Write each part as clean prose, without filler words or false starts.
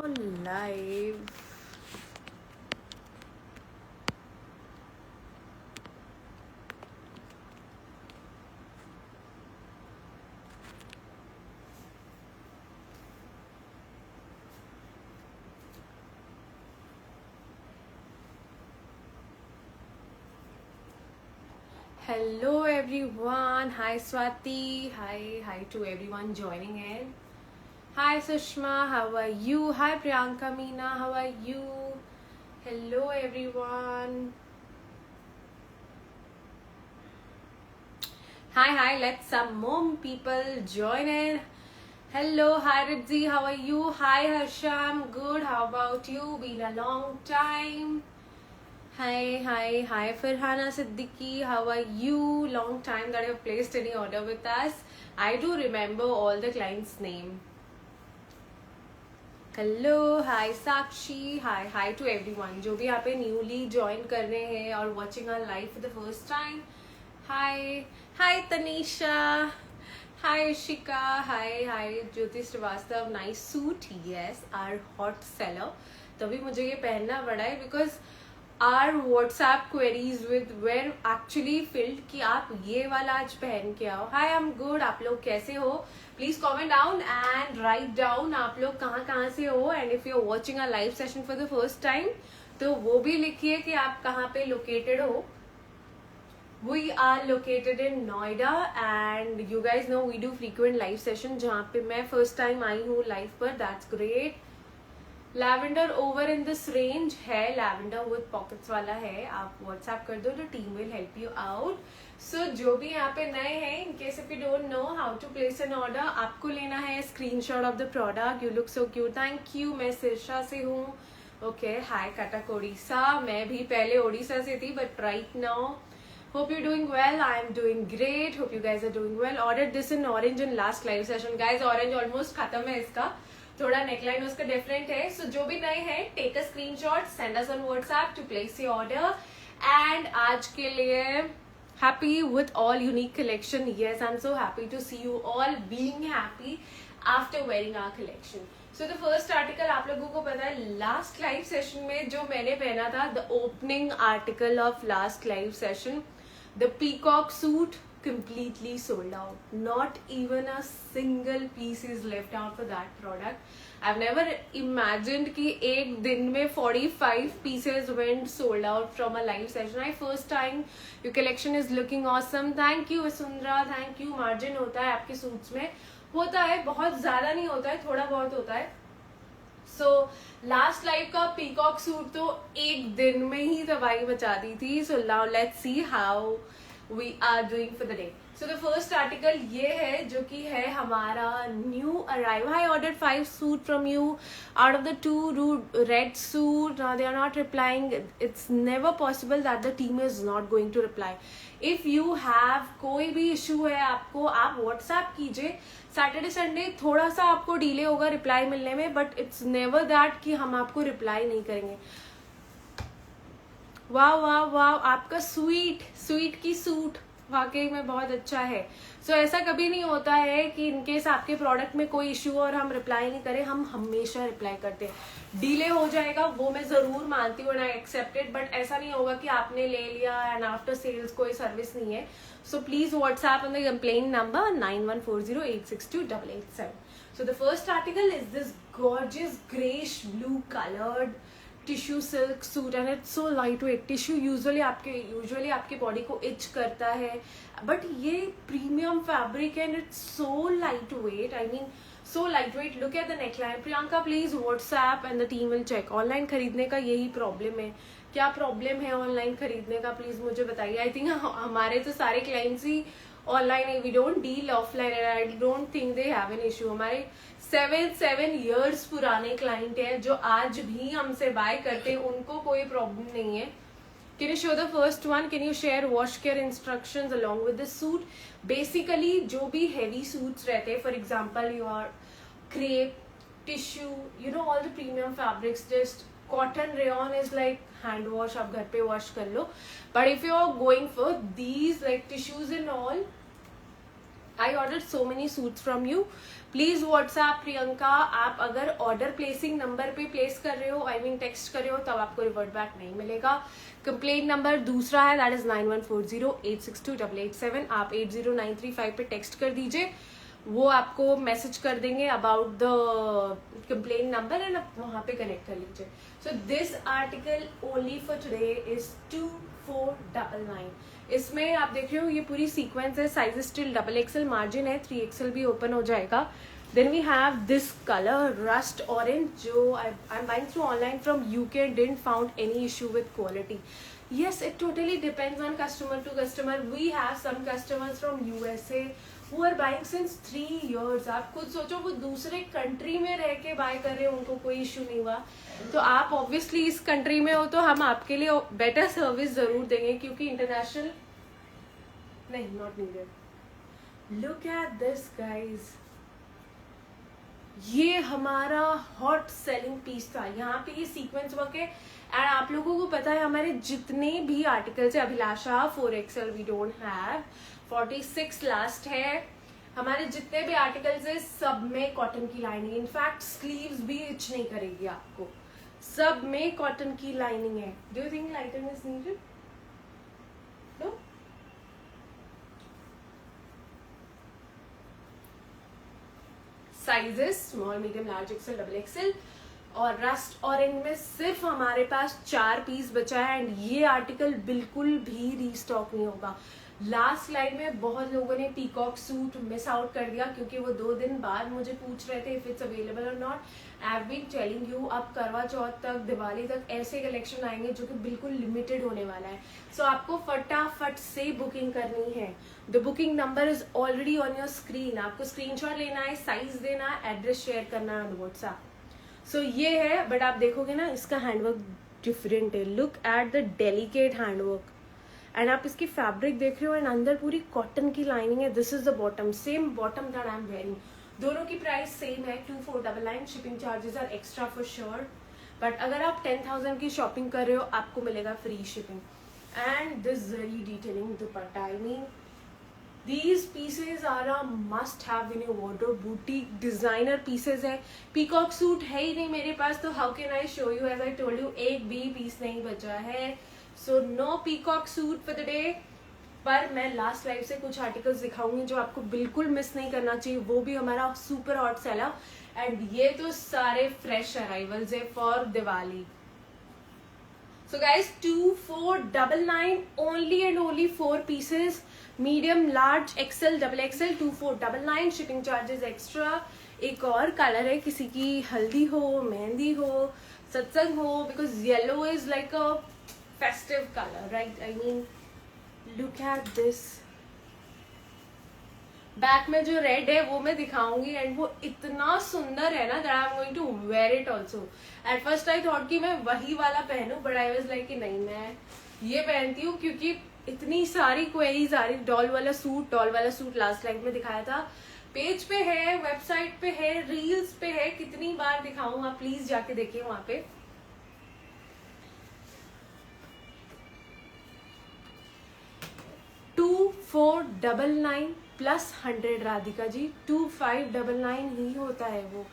live. Hello everyone. Hi Swati. Hi to everyone joining in. Hi Sushma, how are you? Hi Priyanka Meena, how are you? Hello everyone. Hi, let some more people join in. Hello, hi Ridzi, how are you? Hi Harsham, good, how about you? Been a long time. Hi Farhana Siddiqui, how are you? Long time that you've placed any order with us. I do remember all the clients' name. Hello hi Sakshi hi to everyone जो भी यहाँ पे newly join कर रहे हैं और watching our live for the first time. Hi Tanisha, hi Ishika, hi Jyoti Srivastava. Nice suit, yes, our hot seller. तभी मुझे ये पहनना पड़ा है because our WhatsApp queries with were actually filled कि आप ये वाला आज पहन के आओ. Hi I am good. आप लोग कैसे हो? Please comment down and write down आप लोग कहाँ से हो. And if you are watching a live session for the first time तो वो भी लिखिए कि आप कहाँ पे लोकेटेड हो. We are located in Noida and you guys know we do frequent live session जहाँ पे मैं first time आई हूँ live पर. That's great. Lavender over in this range है, लैवेंडर विद पॉकेट्स वाला है. आप व्हाट्सएप कर दो, the team will help you out. So जो भी यहाँ पे नए हैं, in case if you don't know how to place an order, आपको लेना है screenshot of the product. You look so cute. Thank you. मैं सिरसा से हूँ. Okay, hi Cuttack Odisha. मैं भी पहले ओडिशा से थी but right now hope you're doing well. I am doing great. Hope you guys are doing well. Ordered this in orange in last live session guys. Orange almost खत्म है इसका, थोड़ा नेकलाइन उसका डिफरेंट है. सो जो भी नए हैं, take a screenshot, send us on WhatsApp to place your order. And आज के लिए happy with all unique collection. Yes, I am so happy to see you all being happy after wearing our collection. So the first article आप लोगों को पता है last live session में जो मैंने पहना था, the opening article of last live session, the peacock suit, completely sold out. Not even a single piece is left out for that product. I've never imagined कि एक दिन में 45 pieces went sold out from a live session. I first time. Your collection is looking awesome. Thank you Vasundhara. Thank you. Margin होता है आपके suits में, होता है, बहुत ज्यादा नहीं होता है, थोड़ा बहुत होता है. सो लास्ट लाइव का पीकॉक सूट तो एक दिन में ही तबाही मचा दी थी. So now let's see how we are doing for the day. So the first article ये है जो कि है हमारा new arrival. I ordered 5 suit from you. Out of the 2 red suit, they are not replying. It's never possible that the team is not going to reply. If you have कोई भी issue है आपको, आप WhatsApp कीजिए. Saturday Sunday थोड़ा सा आपको delay होगा रिप्लाई मिलने में, बट इट्स नेवर दैट कि हम आपको रिप्लाई नहीं करेंगे. वाह, आपका स्वीट की सूट वाकई में बहुत अच्छा है. सो ऐसा कभी नहीं होता है कि इनकेस आपके प्रोडक्ट में कोई इश्यू और हम रिप्लाई नहीं करें. हम हमेशा रिप्लाई करते हैं. डिले हो जाएगा वो मैं जरूर मानती हूँ, आई एक्सेप्टेड, बट ऐसा नहीं होगा कि आपने ले लिया एंड आफ्टर सेल्स कोई सर्विस नहीं है. So please WhatsApp on the complain number 9140862887. So the first article is this gorgeous greyish blue coloured tissue silk suit and it's so light weight. Tissue usually आपके body को etch करता है, but ये premium fabric and it's so light weight. I mean so light weight. Look at the neckline. Priyanka please WhatsApp and the team will check. Online खरीदने का यही problem है. क्या प्रॉब्लम है ऑनलाइन खरीदने का, प्लीज मुझे बताइए. आई थिंक हमारे तो सारे क्लाइंट्स ही ऑनलाइन है. We don't deal offline and I don't think they have an issue. हमारे 7 years पुराने क्लाइंट हैं जो आज भी हमसे बाय करते हैं, उनको कोई प्रॉब्लम नहीं है. Can you show the first one? Can you share wash care instructions along with this suit? Basically जो भी हैवी सूट्स रहते हैं, for example your crepe, tissue, you know all the premium fabrics, just cotton, rayon is like hand wash, आप घर पे wash कर लो. But if you are going for these like tissues and all, I ordered so many suits from you. Please WhatsApp Priyanka, आप अगर order placing number पे place कर रहे हो, आई मीन टेक्स्ट कर रहे हो, तब आपको रिवर्ट बैक नहीं मिलेगा. कंप्लेंट नंबर दूसरा है, दैट इज 9140862887. आप 80935 पे टेक्स्ट कर दीजिए, वो आपको मैसेज कर देंगे about the complaint number and आप वहां पे कनेक्ट कर लीजिए. So this article only for today is 2499. इसमें आप देख रहे हो ये पूरी सीक्वेंस है. साइज स्टिल XXL, मार्जिन है 3XL भी ओपन हो जाएगा. Then we have this colour rust orange, जो I am buying through online from UK and didn't found any issue with quality. Yes, it totally depends on customer to customer. We have some customers from USA who are buying since 3 years. आप खुद सोचो, वो दूसरे country में रह के bye कर रहे हो, उनको कोई इशू नहीं हुआ. तो आप ऑब्वियसली इस कंट्री में हो तो हम आपके लिए बेटर सर्विस जरूर देंगे, क्योंकि इंटरनेशनल नहीं, not needed. Look at this guys, ये हमारा हॉट सेलिंग पीस था. यहाँ पे ये सीक्वेंस वर्क है. एंड आप लोगों को पता है हमारे जितने भी आर्टिकल्स है, Abhilasha 4XL we don't have, 46 last है. हमारे जितने भी आर्टिकल्स है सब में कॉटन की लाइनिंग. इनफैक्ट स्लीव्स भी इच नहीं करेगी आपको, सब में कॉटन की लाइनिंग है. Do you think lining is needed? No. Sizes small, medium, large, XL, XXL. और रस्ट ऑरेंज में सिर्फ हमारे पास 4 पीस बचा है. एंड ये आर्टिकल बिल्कुल भी रीस्टॉक नहीं होगा. लास्ट स्लाइड में बहुत लोगों ने पीकॉक सूट मिस आउट कर दिया, क्योंकि वो 2 दिन बाद मुझे पूछ रहे थे इफ इट्स अवेलेबल और not. I have been telling you, अब करवा चौथ तक, दिवाली तक ऐसे कलेक्शन आएंगे जो कि बिल्कुल लिमिटेड होने वाला है. सो आपको फटाफट से बुकिंग करनी है. The booking number is already on your screen. आपको स्क्रीनशॉट लेना है, साइज देना है, एड्रेस शेयर करना है ऑन व्हाट्सएप. सो ये है, बट आप देखोगे ना इसका हैंडवर्क डिफरेंट है. Look at the delicate handwork. And आप इसकी फैब्रिक देख रहे हो एंड अंदर पूरी कॉटन की लाइनिंग है. This is the bottom, same bottom that I am wearing. दोनों की प्राइस सेम है 2499. Shipping charges are extra for sure. But अगर आप 10,000 की शॉपिंग कर रहे हो आपको मिलेगा free shipping. And this zari detailing dupatta, I mean these pieces are a must have in your wardrobe. boutique designer pieces है. पीकॉक सूट है ही नहीं मेरे पास, तो how can I show you? as I told you, एक भी piece नहीं बचा है. so no peacock suit for the day. पर मैं लास्ट लाइव से कुछ आर्टिकल्स दिखाऊंगी जो आपको बिल्कुल मिस नहीं करना चाहिए. वो भी हमारा सुपर हॉट सेलर. एंड ये तो सारे फ्रेश अराइवल्स है for Diwali. So guys, 2499, only and only 4 pieces. Medium, large, XL, XXL, 2499. Shipping charges extra. एक और कलर है, किसी की हल्दी हो, मेहंदी हो, सत्संग हो, because yellow is like a festive colour, right? I mean look at this. Back में जो रेड है वो मैं दिखाऊंगी एंड वो इतना सुंदर है ना that I am going to wear it also. At first I thought कि मैं वही वाला पहनूं, बट आई वाज लाइक कि नहीं, मैं ये पहनती हूँ, क्योंकि इतनी सारी क्वेरीज आ रही. डॉल वाला सूट लास्ट लाइव में दिखाया था. पेज पे है, वेबसाइट पे है, रील्स पे है. कितनी बार दिखाऊं, आप प्लीज जाके देखिए वहां पे. $2499 प्लस 100 राधिका जी, 2599 ही होता है वो.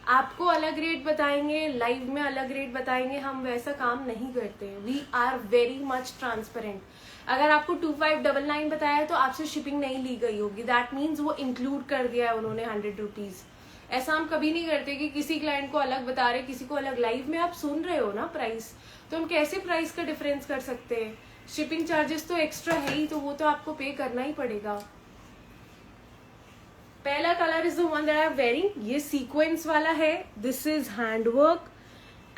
आपको अलग रेट बताएंगे, लाइव में अलग रेट बताएंगे, हम वैसा काम नहीं करते. We are very much transparent. अगर आपको 2599 बताया है तो आपसे शिपिंग नहीं ली गई होगी. दैट मीन्स वो इंक्लूड कर दिया है उन्होंने 100 रुपीज. ऐसा हम कभी नहीं करते कि किसी क्लाइंट को अलग बता रहे, किसी को अलग. लाइव में आप सुन रहे हो ना प्राइस, तो हम कैसे प्राइस का डिफरेंस कर सकते हैं? शिपिंग चार्जेस तो एक्स्ट्रा है ही, तो वो तो आपको पे करना ही पड़ेगा. पहला colour is the one that I am wearing. ये सीक्वेंस वाला है. This is handwork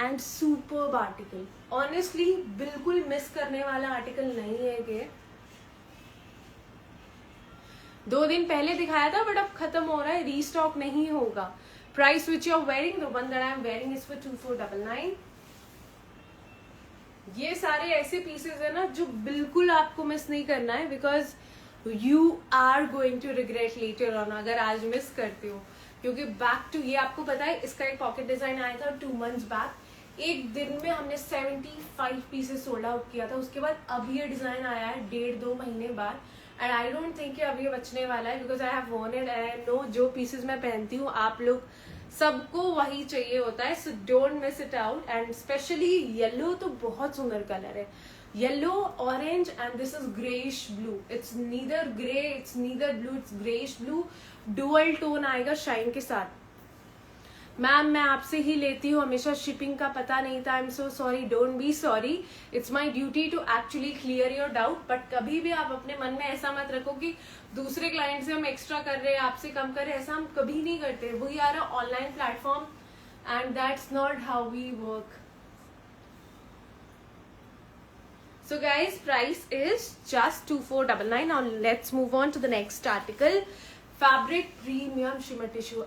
and superb article. Honestly बिल्कुल मिस करने वाला आर्टिकल नहीं है ये. 2 दिन पहले दिखाया था बट अब खत्म हो रहा है, रीस्टॉक नहीं होगा. Price which you are wearing, the one that I am wearing is for 2499. ये सारे ऐसे पीसेस है ना जो बिल्कुल आपको मिस नहीं करना है, because you are going to regret later on अगर आज मिस करते हो. क्योंकि बैक टू, ये आपको पता है इसका एक पॉकेट डिजाइन आया था 2 months बैक. एक दिन में हमने 75 पीसेस सोल्ड आउट किया था. उसके बाद अब ये डिजाइन आया है 1.5-2 महीने बाद. एंड आई डोंट थिंक कि अब ये बचने वाला है, because I have worn it and I know जो पीसेस मैं पहनती हूँ आप लोग सबको वही चाहिए होता है. So don't miss it out. And specially yellow तो बहुत सुंदर कलर है. Yellow, orange and this is greyish blue. It's neither grey, it's neither blue, it's greyish blue. Dual tone आएगा शाइन के साथ. मैम मैं आपसे ही लेती हूँ हमेशा, शिपिंग का पता नहीं था. I am so sorry. Don't be sorry. It's my duty to actually clear your doubt. But कभी भी आप अपने मन में ऐसा मत रखो कि दूसरे क्लाइंट से हम एक्स्ट्रा कर रहे हैं, आपसे कम कर रहे हैं. ऐसा हम कभी नहीं करते. We are a online platform and that's not how we work. So guys, price is just 2499. Now let's move on to the next article. Fabric premium shimmer tissue.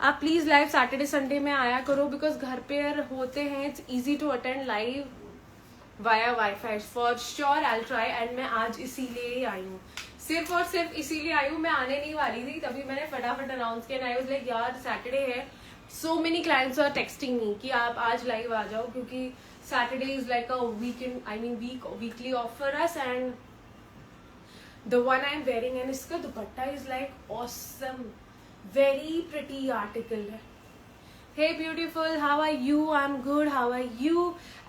आप प्लीज लाइव सैटरडे संडे में आया करो, because घर पे होते हैं. It's easy to attend live via wifi. For sure I will try. And मैं आज इसीलिए ही आई हूँ, सिर्फ और सिर्फ इसीलिए आई हूँ. मैं आने नहीं वाली थी, तभी मैंने फटाफट अनाउंस किया. आई वाज लाइक यार सैटरडे है. So many clients are texting me कि आप आज लाइव आ जाओ, क्योंकि Saturday is like a weekly off for us. And the one I'm wearing and iska dupatta is like awesome, very pretty article है. Hey beautiful, how are you? I'm good. How are you?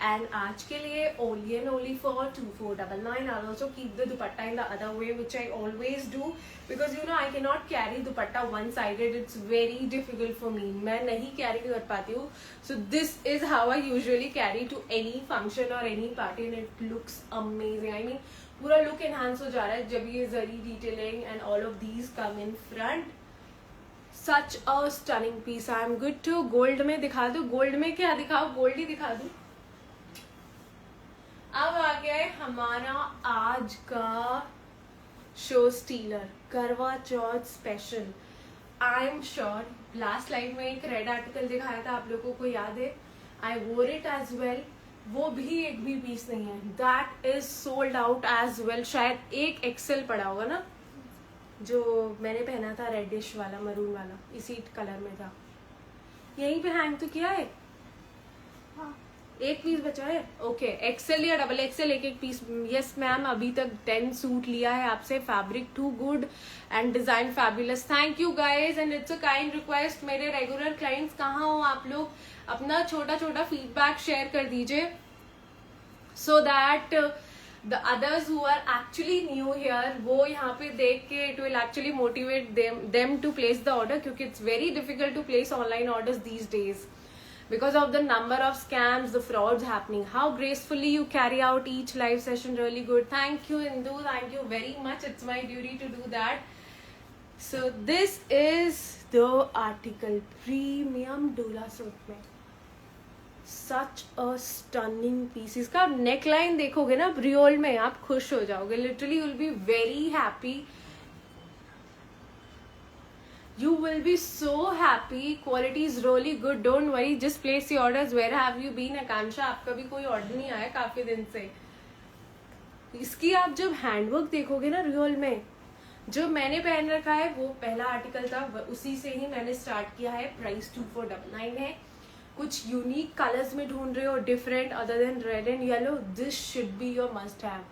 And आज के लिए only and only for 2499. I'll also keep the dupatta in the other way, which I always do, because you know I cannot carry dupatta one sided. It's very difficult for me. मैं नहीं carry कर पाती हूँ. So this is how I usually carry to any function or any party, and it looks amazing. I mean पूरा look enhance हो जा रहा है जब ये जरी detailing and all of these come in front. Such a stunning piece. I am good to. Gold में दिखा दो. गोल्ड में क्या दिखाओ? गोल्ड ही दिखा दो. अब आ गया है हमारा आज का show stealer, Karva Chauth special. I am sure last live में एक रेड आर्टिकल दिखाया था, आप लोगों को याद है. आई वोर इट एज वेल. वो भी एक भी पीस नहीं है. That is sold out as well. शायद एक एक्सेल पड़ा होगा ना, जो मैंने पहना था रेडिश वाला, मरून वाला, इसी कलर में था. यहीं पे हैंग तो किया है. हाँ. एक पीस बचा है. ओके. एक्सेल या डबल एक्सेल एक पीस. यस मैम, अभी तक 10 सूट लिया है आपसे. Fabric too good and design fabulous. Thank you guys. And it's a kind request, मेरे रेगुलर क्लाइंट्स कहाँ हो आप लोग, अपना छोटा छोटा फीडबैक शेयर कर दीजिए, so that the others who are actually new here वो यहाँ पे देख के it will actually motivate them to place the order, क्योंकि it's very difficult to place online orders these days because of the number of scams, the frauds happening. How gracefully you carry out each live session, really good. Thank you Indu, thank you very much. It's my duty to do that. So this is the article, premium डोला suit में. सच a stunning piece. इसका neck line देखोगे ना ब्रियोल में, आप खुश हो जाओगे. Literally you will be very happy. You will be so happy. Quality is really good. Don't worry, just place your orders. Where have you been Akanksha? आपका भी कोई ऑर्डर नहीं आया काफी दिन से. इसकी आप जब हैंडवर्क देखोगे ना रियोल में, जो मैंने पहन रखा है वो पहला आर्टिकल था, उसी से ही मैंने स्टार्ट किया है. प्राइस 2499 है. कुछ यूनिक कलर्स में ढूंढ रहे हो, different other than red and yellow, this should be your must have.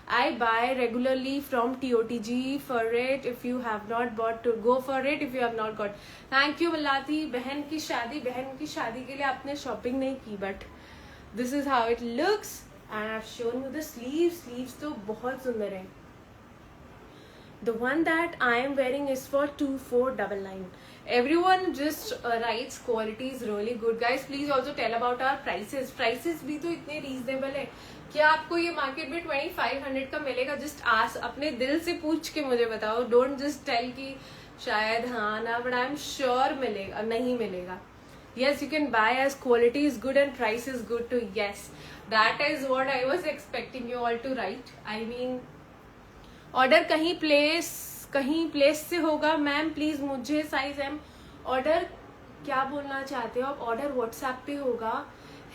I buy regularly from TOTG for it. If you have not bought to go for it if you have not got. Thank you Malati. बहन की शादी के लिए आपने shopping नहीं की, but this is how it looks. And I have shown you the sleeves तो बहुत सुंदर है. The one that I am wearing is for 2499. Everyone just writes quality is really good. Guys, please also tell about our prices. Prices भी तो इतने reasonable है. क्या आपको ये मार्केट में 2500 का मिलेगा? जस्ट आस अपने दिल से पूछ के मुझे बताओ. डोंट जस्ट टेल कि शायद हाँ ना, बट आई एम श्योर मिलेगा. नहीं मिलेगा. Yes, you can buy as quality is good and price is good too. Yes, that is what I was expecting you all to write. I mean, order कहीं place से होगा. Ma'am please मुझे size M. Order क्या बोलना चाहते हो आप? Order WhatsApp पे होगा.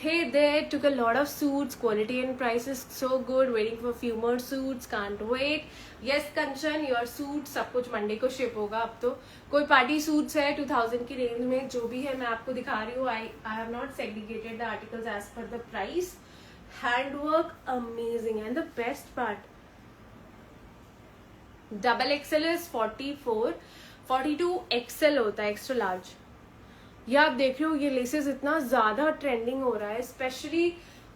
Hey there, took a lot of suits, quality and price is so good, waiting for few more suits, can't wait. Yes Kanchan, your suit सब कुछ मंडे को शिप होगा. अब तो कोई पार्टी सूट्स है 2000 की रेंज में, जो भी है मैं आपको दिखा रही हूँ. I have not segregated the articles as per the price. Handwork amazing. And the best part, double XL is 44, 42 XL होता है, एक्स्ट्रा लार्ज। ये आप देख रहे हो, ये लेसेस इतना ज्यादा ट्रेंडिंग हो रहा है, specially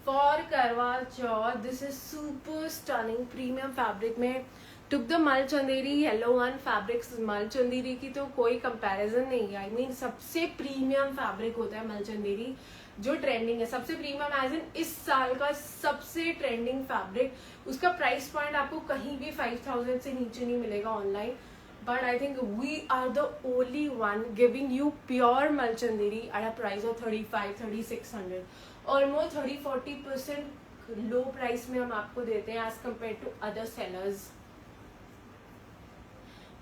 for Karva Chauth. This is super stunning premium fabric में। टुक द मल चंदेरी येलो वन फैब्रिक्स। मल चंदेरी की तो कोई कंपैरिजन नहीं है। आई मीन सबसे प्रीमियम फैब्रिक होता है मल चंदेरी, जो ट्रेंडिंग है, सबसे प्रीमियम एज इन इस साल का सबसे ट्रेंडिंग फैब्रिक। उसका प्राइस पॉइंट आपको कहीं भी 5000 से नीचे नहीं मिलेगा online, but I think we are the only one giving you pure Malchandiri at a price of 35-3600, almost 30-40% low price में हम आपको देते हैं as compared to other sellers।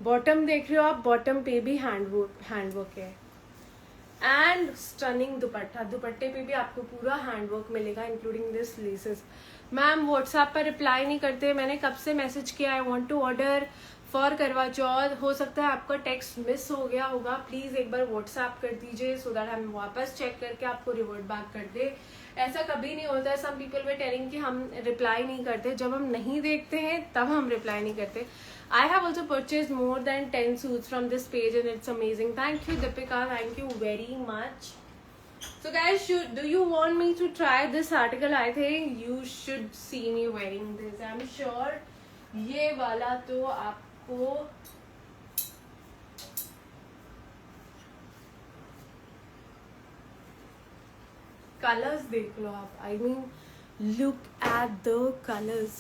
Bottom देख रहे हो आप, बॉटम पे भी हैंडवर्क है एंड स्टनिंग दुपट्टा। दुपट्टे पे भी आपको पूरा हैंडवर्क मिलेगा including this laces. Ma'am WhatsApp पर रिप्लाई नहीं करते, मैंने कब से मैसेज किया I want to order for Karva Chauth. हो सकता है आपका टेक्स्ट मिस हो गया होगा, प्लीज एक बार व्हाट्सएप कर दीजिए सो दैट हम वापस चेक करके आपको रिवर्ट बैक कर दे। ऐसा कभी नहीं होता है, सम पीपल वे टेलिंग कि हम रिप्लाई नहीं करते, जब हम नहीं देखते हैं तब हम रिप्लाई नहीं करते। I have also purchased more than 10 suits from this page and it's amazing. Thank you Deepika, thank you very much. So guys, do you want me to try this article? I think you should see me wearing this. I'm sure ये वाला तो आपको colours देख लो आप। I mean look at the colors,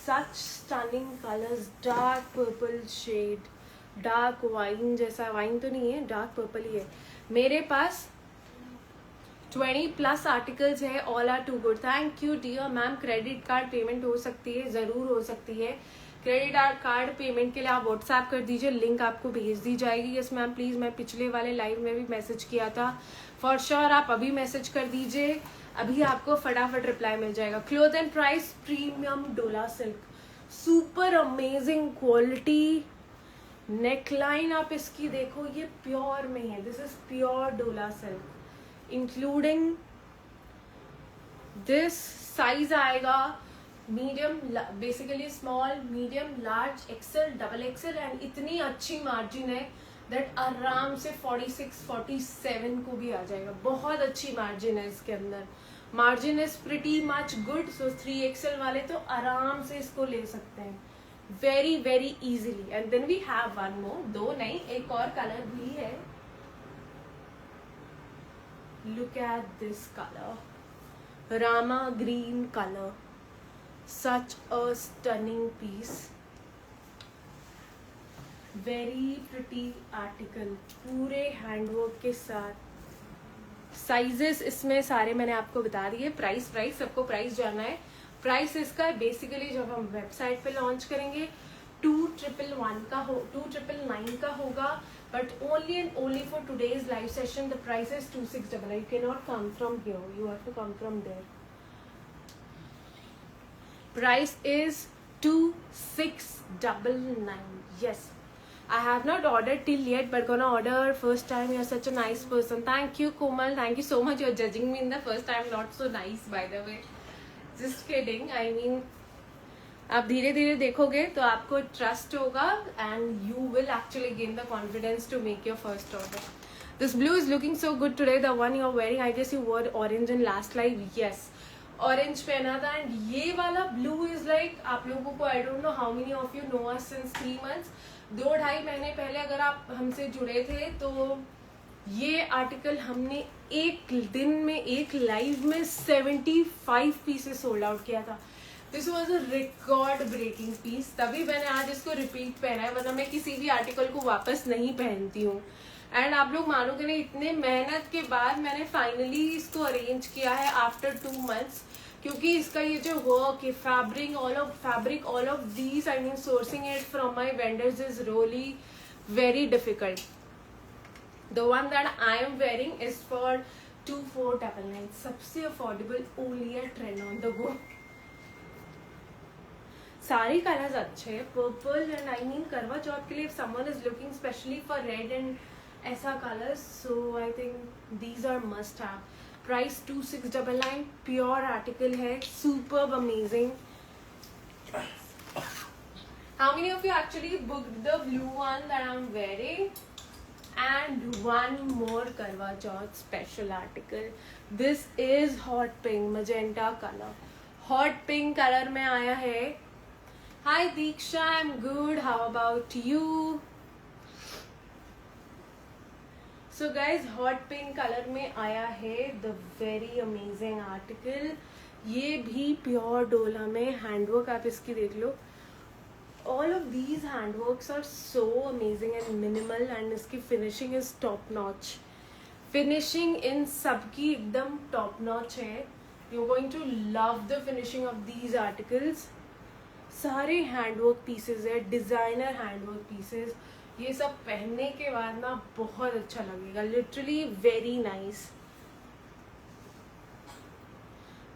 such stunning colors, dark purple shade, dark wine जैसा, wine तो नहीं है, डार्क पर्पल ही है। मेरे पास 20+ आर्टिकल्स है, all are too good. Thank you dear ma'am. Credit card payment हो सकती है, ज़रूर हो सकती है। क्रेडिट कार्ड पेमेंट के लिए आप व्हाट्सएप कर दीजिए, लिंक आपको भेज दी जाएगी। यस मैम प्लीज़, मैं पिछले वाले लाइव में भी मैसेज किया था, फॉर श्योर आप अभी मैसेज कर दीजिए, अभी आपको फटाफट रिप्लाई मिल जाएगा। क्लोथ एंड प्राइस प्रीमियम डोला silk, super amazing quality. Neckline आप इसकी देखो, ये प्योर में है, this is pure dola silk, including this size आएगा medium, basically small, medium, large, XL, double XL and इतनी अच्छी मार्जिन है दैट आराम से 46-47 को भी आ जाएगा। बहुत अच्छी मार्जिन है इसके अंदर, margin is pretty much good. So 3XL वाले तो आराम से इसको ले सकते हैं very very easily. And then we have one more, दो नहीं एक और कलर भी है। Look at this colour, rama green colour, such a stunning piece, very pretty article, पूरे हैंडवर्क के साथ। साइजेस इसमें सारे मैंने आपको बता दिए। प्राइस सबको प्राइस जानना है। प्राइस इसका बेसिकली जब हम वेबसाइट पे लॉन्च करेंगे 2111 का 2999 का होगा, but only and only for today's live session the price is 2699। You can not come from here, you have to come from there. Price is 2699। Yes, I have not ordered till yet, but gonna order first time. You're such a nice person. Thank you, Komal. Thank you so much. You're judging me in the first time. Not so nice, by the way. Just kidding. I mean, आप धीरे धीरे देखोगे तो आपको trust होगा and you will actually gain the confidence to make your first order. This blue is looking so good today. The one you're wearing, I guess you wore orange in last live. Yes, orange पहना था। And ये वाला blue is like, आप लोगों को I don't know how many of you know us since 3 months, 2-2.5 महीने पहले अगर आप हमसे जुड़े थे तो ये आर्टिकल हमने एक दिन में एक लाइव में 75 पीसेस सोल्ड आउट किया था। This was a record breaking piece, तभी मैंने आज इसको रिपीट पहना है, वरना मैं किसी भी आर्टिकल को वापस नहीं पहनती हूँ। एंड आप लोग मानोगे नहीं, इतने मेहनत के बाद मैंने फाइनली इसको अरेंज किया है आफ्टर 2 months, क्योंकि इसका ये जो वर्क है, fabric all of these, I mean sourcing it from my vendors is really very difficult. The one that I am wearing is for 2499, सबसे affordable, only a trend on the go. सारे colours अच्छे हैं, purple and I mean करवा चौथ के लिए someone is looking specially for red and ऐसा colours, so I think these are must have. Price 2699, pure article है, superb amazing. How many of you actually booked the blue one that I'm wearing? And one more Karwa Chauth special article. This is hot pink magenta color. Hot pink color में आया है. Hi Deeksha, I'm good. How about you? So guys, hot pink color में आया है the very amazing article. ये भी pure डोला में हैंडवर्क, आप इसकी देख लो. All of these handworks are so amazing and minimal, and इसकी finishing is top notch. Finishing in सबकी एकदम top notch है. You're going to love the finishing of these articles. सारे handwork pieces है, designer handwork pieces. ये सब पहनने के बाद ना बहुत अच्छा लगेगा. Literally very nice.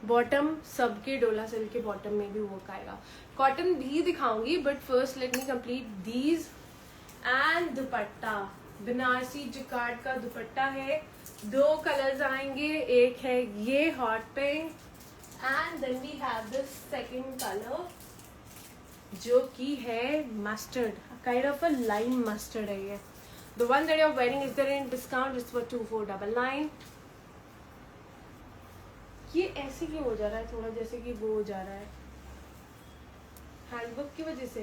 बॉटम सबके डोला सिल्क के बॉटम में भी वर्क आएगा. कॉटन भी दिखाऊंगी, but first let me complete these. And dupatta Banarasi jacquard का दुपट्टा है. 2 कलर्स आएंगे. एक है ये hot pink, and then we have the second colour जो कि है mustard, kind of a lime mustard है ये. The one that you are wearing is there in discount is for 2499. ये ऐसे क्यों हो जा रहा है, थोड़ा जैसे कि वो हो जा रहा है हैंडवर्क की वजह से.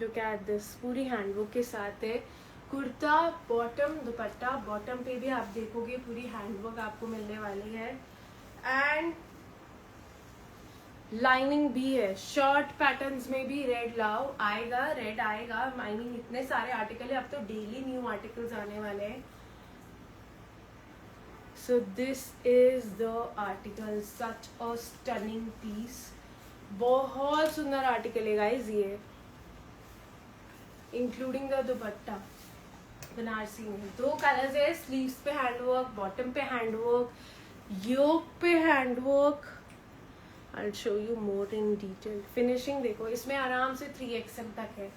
लुक एट दिस, पूरी हैंडवर्क के साथ है. कुर्ता, बॉटम, दुपट्टा. बॉटम पे भी आप देखोगे पूरी हैंडवर्क आपको मिलने वाली है. एंड लाइनिंग भी है. शॉर्ट पैटर्न्स में भी रेड लाओ आएगा, रेड आएगा. आई मीन इतने सारे आर्टिकल है, अब तो डेली न्यू आर्टिकल्स आने वाले हैं. So this is the article, such a stunning piece. बहुत सुंदर आर्टिकल है गाइज ये, इंक्लूडिंग द दुपट्टा. बनारसी में 2 कलर्स है. स्लीव्स पे हैंडवर्क, बॉटम पे हैंडवर्क, योक पे handwork. I'll show you more in detail. Finishing देखो, इसमें आराम से 3XL तक है.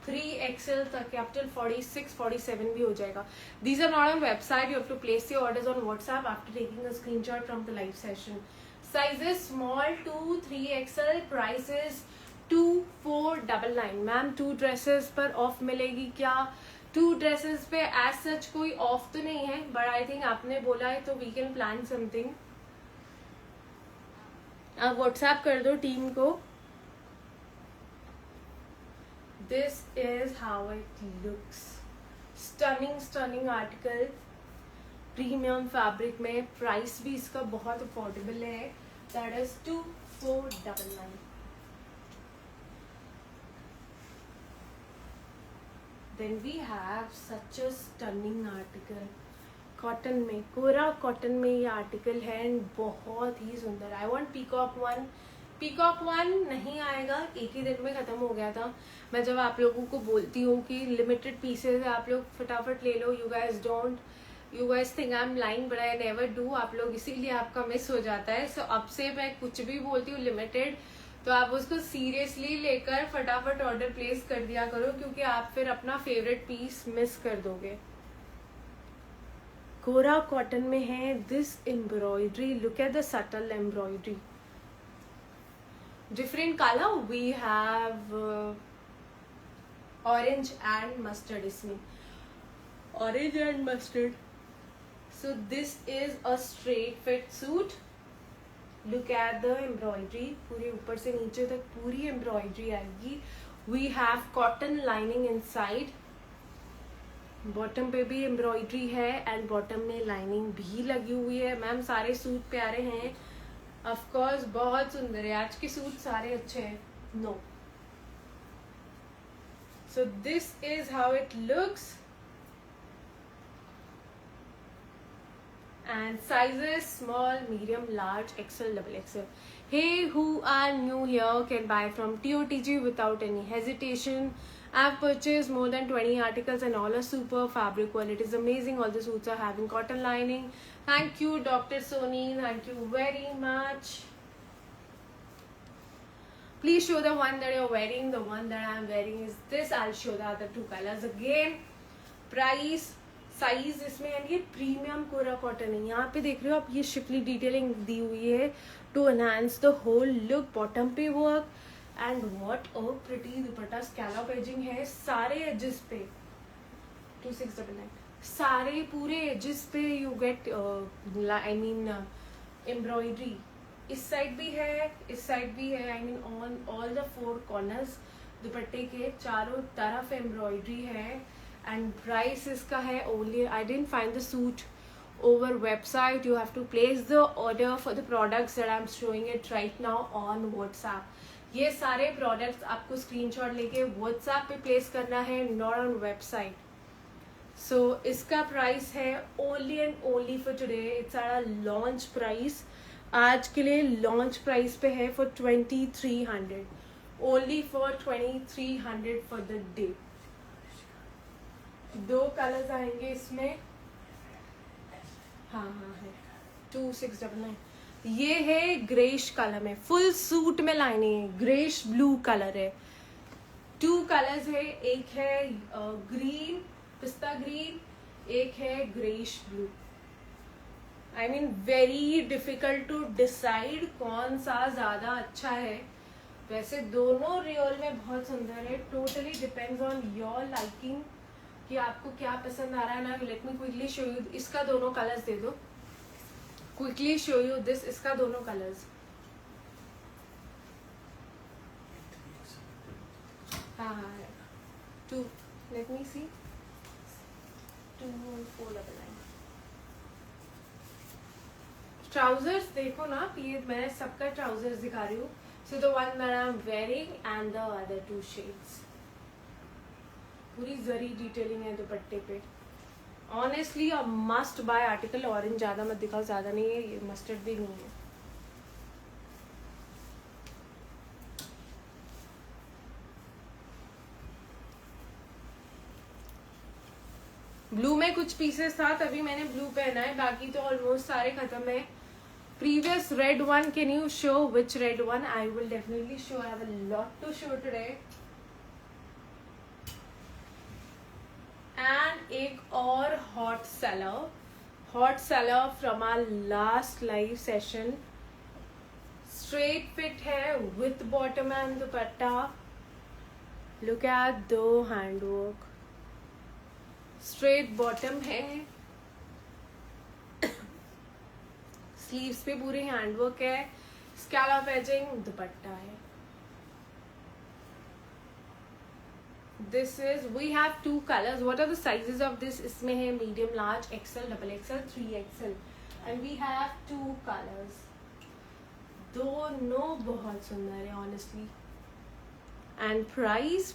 3XL तक है, up till 46, 47 भी हो जाएगा. These are not on website. You have to place your orders on WhatsApp after taking a screenshot from the live session. Sizes small to 3XL. Prices 2499. Ma'am 2 dresses पर of मिलेगी क्या? 2 dresses पे as such कोई of तो नहीं है, but I think आपने बोला है तो वी कैन प्लान समथिंग. आप व्हाट्सएप कर दो टीम को. This is how it looks. Stunning article. Premium fabric में. प्राइस भी इसका बहुत अफोर्डेबल है. That is 2499. Then we have such a stunning article. Cotton में, कोरा कॉटन में ये आर्टिकल है, एंड बहुत ही सुंदर. I want peacock one. Peacock one नहीं आएगा, एक ही दिन में ख़त्म हो गया था. मैं जब आप लोगों को बोलती हूँ कि लिमिटेड पीसेज है, आप लोग फटाफट ले लो. You guys think I am lying, but I never do. आप लोग इसीलिए आपका मिस हो जाता है. सो अब से मैं कुछ भी बोलती हूँ लिमिटेड, तो आप उसको सीरियसली लेकर फटाफट ऑर्डर प्लेस कर दिया करो, क्योंकि आप फिर अपना फेवरेट पीस मिस कर दोगे. कोरा कॉटन में है. This embroidery, look at the subtle embroidery. Different color, we have orange and mustard. इसमें orange and mustard. So this is a straight fit suit. Look at the embroidery. पूरे ऊपर से नीचे तक पूरी embroidery आएगी. We have cotton lining inside. Bottom पे भी एम्ब्रॉयडरी है, एंड बॉटम में लाइनिंग भी लगी हुई है. मैम सारे सूट प्यारे हैं. ऑफ कोर्स बहुत सुंदर है. आज के सूट सारे अच्छे हैं. No. So this is how it looks. And sizes small, medium, large, XL, XXL. Hey, who are new here can buy from TOTG without any hesitation. I've purchased more than 20 articles and all are super. Fabric quality is amazing. All the suits are having cotton lining. Thank you, Dr. Soni. Thank you very much. Please show the one that you're wearing. The one that I'm wearing is this. I'll show the other 2 colors again. Price size इसमें and ये premium कोरा cotton है. यहाँ पे देख रहे हो आप, ये शिफली डिटेलिंग दी हुई है to enhance the whole look. Bottom पे work and what a pretty dupatta. Scallop edging है सारे एजेस पे. 2699. सारे पूरे एजेस पे you get I mean embroidery. इस साइड भी है, इस साइड भी है. I mean on all the 4 corners दुपट्टे के चारों तरफ एम्ब्रॉयडरी है. एंड प्राइस इसका है only, I dent find the suit over website. You have to place the order for the products that I'm showing it right now on WhatsApp. ये सारे products आपको screenshot लेके WhatsApp पे place करना है, not on website. So इसका price है only and only for today. It's our launch price. आज के लिए launch price पे है for 2300. Only for 2300 for the day. 2 colors आएंगे इसमें. हाँ है 2699. ये है ग्रेश कलर में, फुल सूट में लाइनिंग है. ग्रेश ब्लू कलर है. 2 कलर्स है. एक है ग्रीन, पिस्ता ग्रीन. एक है greyish blue. I mean very difficult to decide कौन सा ज्यादा अच्छा है. वैसे दोनों रियल में बहुत सुंदर है. Totally depends on your liking कि आपको क्या पसंद आ रहा है ना. Let me quickly show you. इसका दोनों कलर्स दे दो. Quickly show you this. इसका दोनों कलर्स. हाँ 2. लेट मी सी. 2499. ट्राउजर्स देखो ना, ये मैं सबका ट्राउजर्स दिखा रही हूँ. So the one that I am wearing and the other 2 shades. पूरी जरी डिटेलिंग है दुपट्टे पे. Honestly a must buy article. Orange ज्यादा मत दिखाओ, ज्यादा नहीं है. ये मस्टर्ड भी नहीं है. ब्लू में कुछ पीसेस था तभी मैंने ब्लू पहना है, बाकी तो ऑलमोस्ट सारे खत्म है. Previous red one, can you show which red one? I will definitely show. I have a lot to show today. And एक और hot seller from our last live session. Straight fit है with bottom and dupatta. Look at the handwork. Straight bottom है. Sleeves पे पूरे handwork है. Scallop ageing दुपट्टा है. This is, we have 2 colors. What are the sizes of this? इसमें है medium, large, XL, XXL, 3XL, and we have 2 colors. दोनों बहुत सुंदर है honestly. And price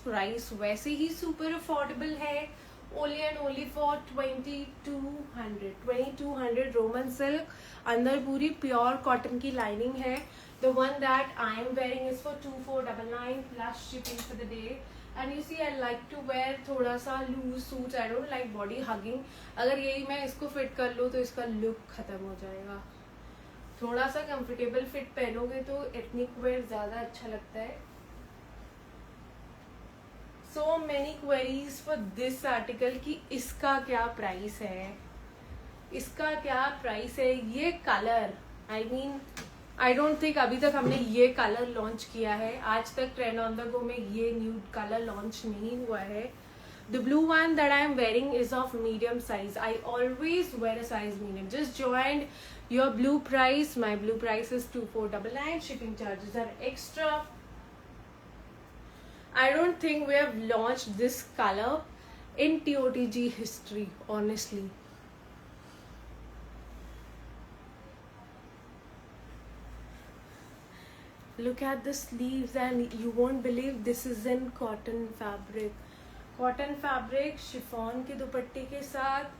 वैसे ही super affordable है. Only and only for 2200. 2200 Roman silk. अंदर पूरी pure cotton की lining है. The one that I am wearing is for 2499 plus shipping for the day. And you see, I like to wear थोड़ा सा loose suits. I don't like body hugging. अगर यही मैं इसको फिट कर लूँ तो इसका लुक खत्म हो जाएगा. थोड़ा सा कंफर्टेबल फिट पहनोगे तो एथनिक वेयर ज्यादा अच्छा लगता है. So many queries for this article कि इसका क्या प्राइस है, इसका क्या प्राइस है. ये colour, I mean I don't think अभी तक हमने ये कलर लॉन्च किया है. आज तक ट्रेंड ऑन द गो में ये न्यूड कलर लॉन्च नहीं हुआ है. The blue one that I am wearing is of medium size. I always wear a size medium. Just joined your blue price. My blue price is 2499. Shipping charges are extra. I don't think we have launched this colour in TOTG history honestly. Look at the sleeves and you won't believe this is in cotton fabric. Cotton fabric chiffon के दुपट्टे के साथ.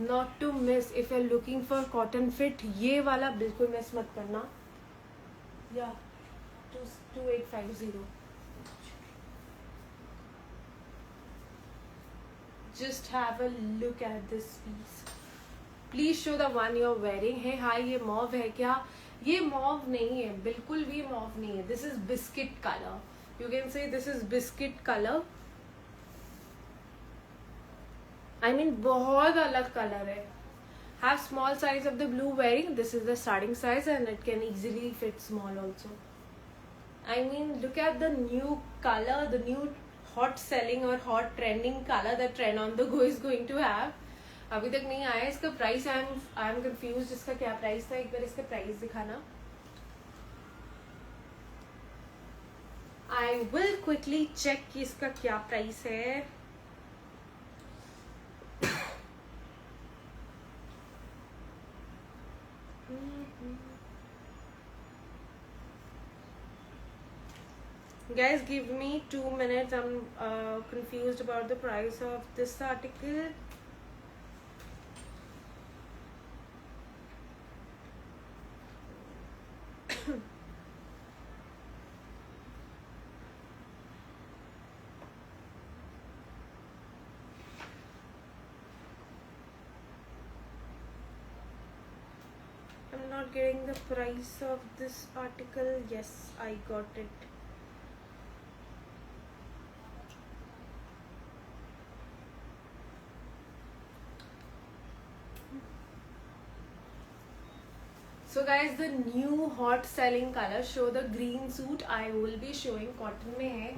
Not to miss if you're looking for cotton fit. ये वाला बिल्कुल miss मत करना. Yeah, 2850. Just have a look at this piece. Please show the one you're wearing. है हाँ, ये मॉव है क्या? ये मॉव नहीं है, बिल्कुल भी मॉव नहीं है. This is biscuit colour. You can से this is biscuit colour. I mean बहुत अलग कलर है. Have small size of the blue wearing. This is the starting size and it can easily fit small also. I mean look at the new color, the new hot selling or hot trending color that Trend on the Go is going to have. अभी तक नहीं आया इसका price. I am confuse. इसका क्या price था, एक बार इसका प्राइस दिखाना. आई विल क्विकली चेक कि इसका क्या प्राइस है. Guys, give me 2 minutes. I'm confused about the price of this article. I'm not getting the price of this article. Yes, I got it. So guys, the new hot selling color, show the green suit. I will be showing cotton में है.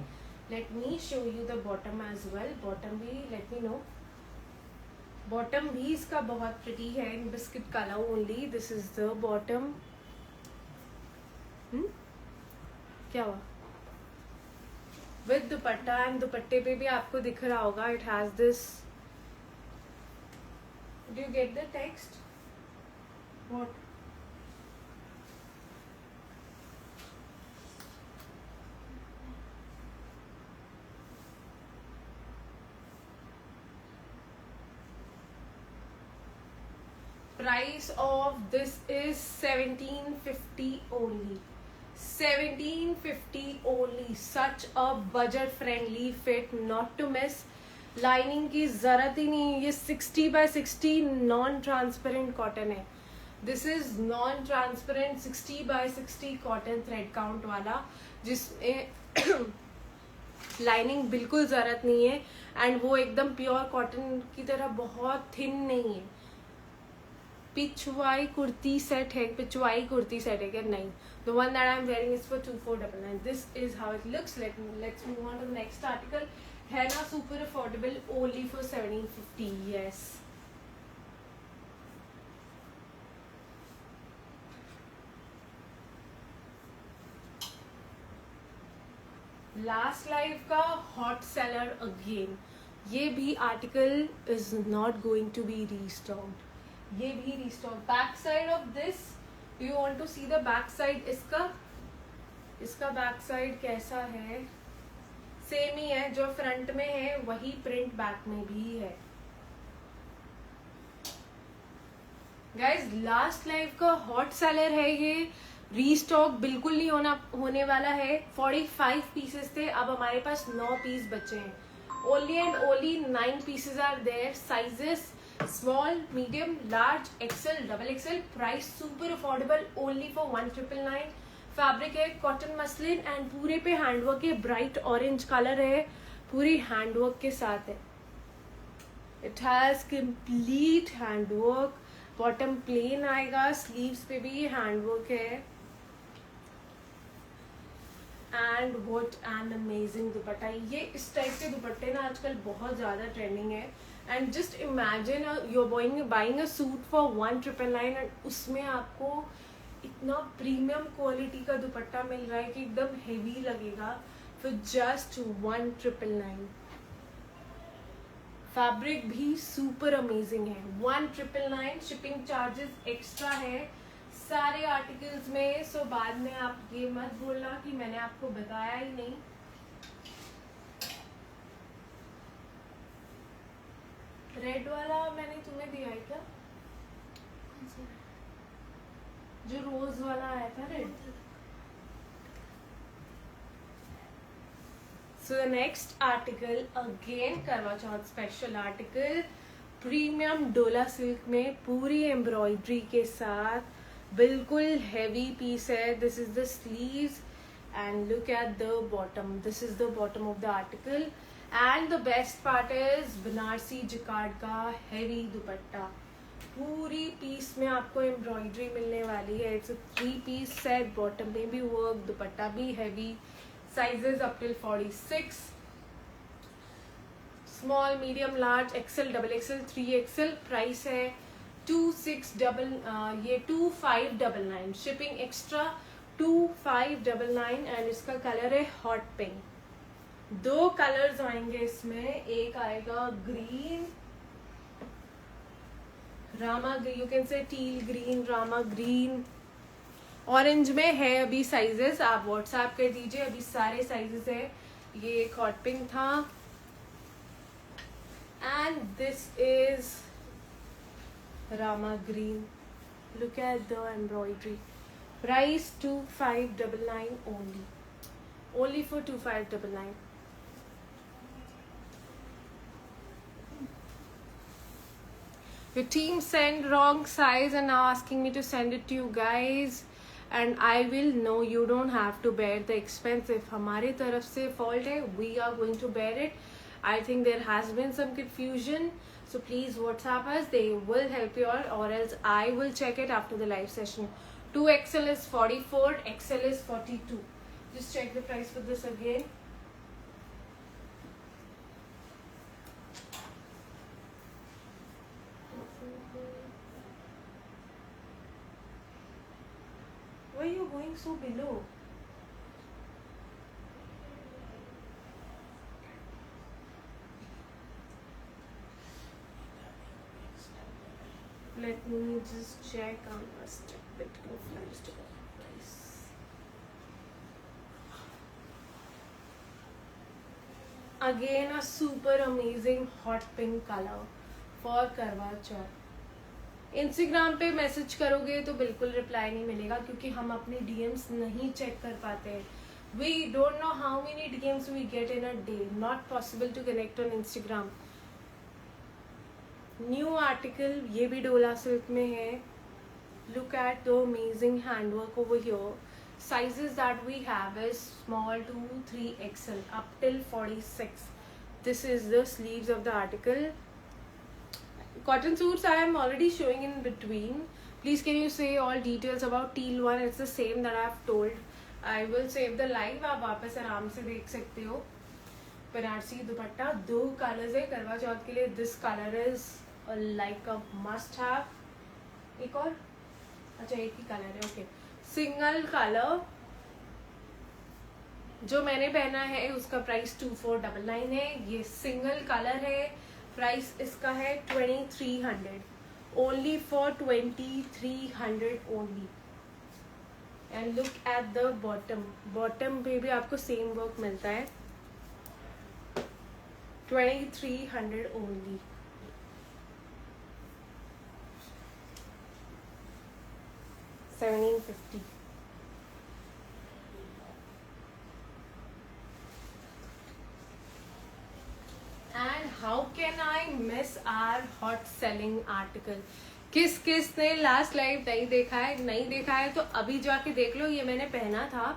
Let me show you the bottom as well. Bottom भी let me know. Bottom भी इसका बहुत pretty है in biscuit color only. This is the bottom. क्या हुआ? With dupatta, and दुपट्टे पे भी आपको दिख रहा होगा. It has this. Do you get the text? What? Price of this is 1750 only. 1750 only. Such a budget friendly fit, not to miss. Lining की जरूरत ही नहीं. ये 60 by 60 नॉन ट्रांसपेरेंट कॉटन है. This is non transparent 60 by 60 cotton thread count वाला, जिसमें lining बिल्कुल जरूरत नहीं है. एंड वो एकदम प्योर कॉटन की तरह बहुत थिन नहीं है. पिछवाई कुर्ती सेट है. पिछवाई कुर्ती सेट है क्या? नहीं. The one that I am wearing is for 2499. This is how it looks. Let's move on to the next article. है ना super affordable, only for 1750. Yes. Last life का हॉट सेलर अगेन. ये भी article is not going to be restocked. ये भी restock. Back side of this, do you want to see the back side? इसका back side कैसा है? Same ही है. जो फ्रंट में है वही प्रिंट बैक में भी है. गाइज लास्ट लाइफ का हॉट सेलर है ये. रीस्टॉक बिल्कुल नहीं होने वाला है. 45 पीसेस थे, अब हमारे पास 9 पीस बचे हैं. Only and only 9 pieces are there. Sizes small, medium, large, XL, double XL. Price super affordable, only for 1999. Fabric है कॉटन मसलिन एंड पूरे पे हैंडवर्क है. ब्राइट ऑरेंज कलर है, पूरी हैंडवर्क के साथ है. It has complete handwork. Bottom plane आएगा. स्लीव्स पे भी हैंडवर्क है. एंड व्हाट एन अमेजिंग दुपट्टा. ये इस टाइप के दुपट्टे ना आजकल बहुत ज्यादा ट्रेंडिंग है. And just imagine your buying a suit for 1999 and उसमें आपको इतना प्रीमियम क्वालिटी का दुपट्टा मिल रहा है कि एकदम हेवी लगेगा फॉर जस्ट 1999. फैब्रिक भी सुपर अमेजिंग है. 1999. शिपिंग चार्जेस एक्स्ट्रा है सारे आर्टिकल्स में. सो बाद में आप ये मत बोलना कि मैंने आपको बताया ही नहीं. रेड वाला मैंने तुम्हें दिया है क्या? जो रोज वाला आया था red. So the next article again Karwa Chauth special article. Premium डोला सिल्क में पूरी एम्ब्रॉयडरी के साथ. बिल्कुल हेवी पीस है. This is the sleeves and look at the bottom. This is the bottom of the article. And the best part is Banarasi jacquard का heavy dupatta, पूरी piece में आपको एम्ब्रॉयडरी मिलने वाली है. It's a 3 piece set, bottom में भी वर्क, दुपट्टा भी heavy. Sizes up till 46, small, medium, large, XL, double XL, 3XL. Price है 2599. Shipping extra 2599. एंड इसका कलर है हॉट पिंक. 2 कलर्स आएंगे इसमें. एक आएगा green, Rama green, you can say teal green, Rama green. Orange में है अभी साइजेस, आप व्हाट्सएप कर दीजिए, अभी सारे साइजेस है. ये एक हॉट पिंक था. And this is Rama green. Look at the embroidery. Price 2599 only for 2599. Your team sent wrong size and now asking me to send it to you guys, and I will know you don't have to bear the expense. If हमारे तरफ से fault है, we are going to bear it. I think there has been some confusion, so please WhatsApp us. They will help you out, or else I will check it after the live session. 2XL is 44, XL is 42. Just check the price for this again. Why are you going so below? Let me just check. I'm just a bit confused about price. Again a super amazing hot pink color for करवा चौथ. Instagram पे message करोगे तो बिल्कुल reply नहीं मिलेगा, क्योंकि हम अपने डीएम्स नहीं चेक कर पाते हैं. We don't know how many DMs we get in a day. Not possible to connect on Instagram. New article, ये भी डोला सिल्क में है. Look at the amazing handwork over here. Sizes that we have is small to 3XL up till 46. This is the sleeves of the article. Cotton suits I am already showing in between. Please can you say all details about teal one? It's the same that I have told. I will save the live. आप वापस आराम से देख सकते हो. बनारसी दुपट्टा, 2 colours है करवा चौथ के लिए. This colour is like a must have. एक और, अच्छा एक ही कलर है. ओके, सिंगल कलर जो मैंने पहना है उसका प्राइस 2499 है. ये सिंगल कलर है. प्राइस इसका है 2300. Only for 2300 only. And look at the bottom. Bottom पे भी आपको सेम वर्क मिलता है. 2300 only. $1750. And how can I miss our hot selling article? किस किस ने लास्ट लाइव नहीं देखा है तो अभी जाके देख लो. ये मैंने पहना था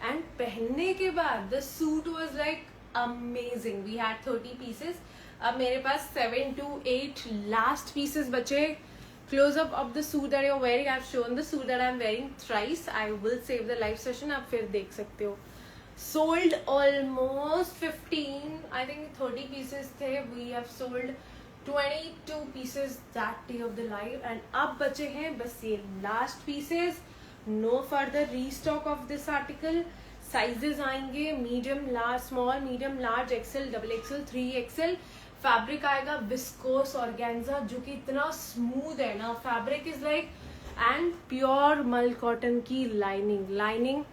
एंड पहनने के बाद the suit was like amazing. We had 30 pieces. अब मेरे पास 7 to 8 लास्ट पीसेस बचे. Close up of the suit that you're wearing. I've shown the suit that I'm wearing thrice. I will save the live session. आप फिर देख सकते हो. Sold almost 15, I think 30 pieces थे. We have sold 22 pieces that day of the live. And अब बचे हैं बस ये last pieces. No further restock of this article. Sizes आएंगे medium, large, small, medium, large, XL, double XL, 3XL. Fabric आएगा viscose organza, जो कि इतना स्मूथ है ना. Fabric is like and pure mul cotton की lining.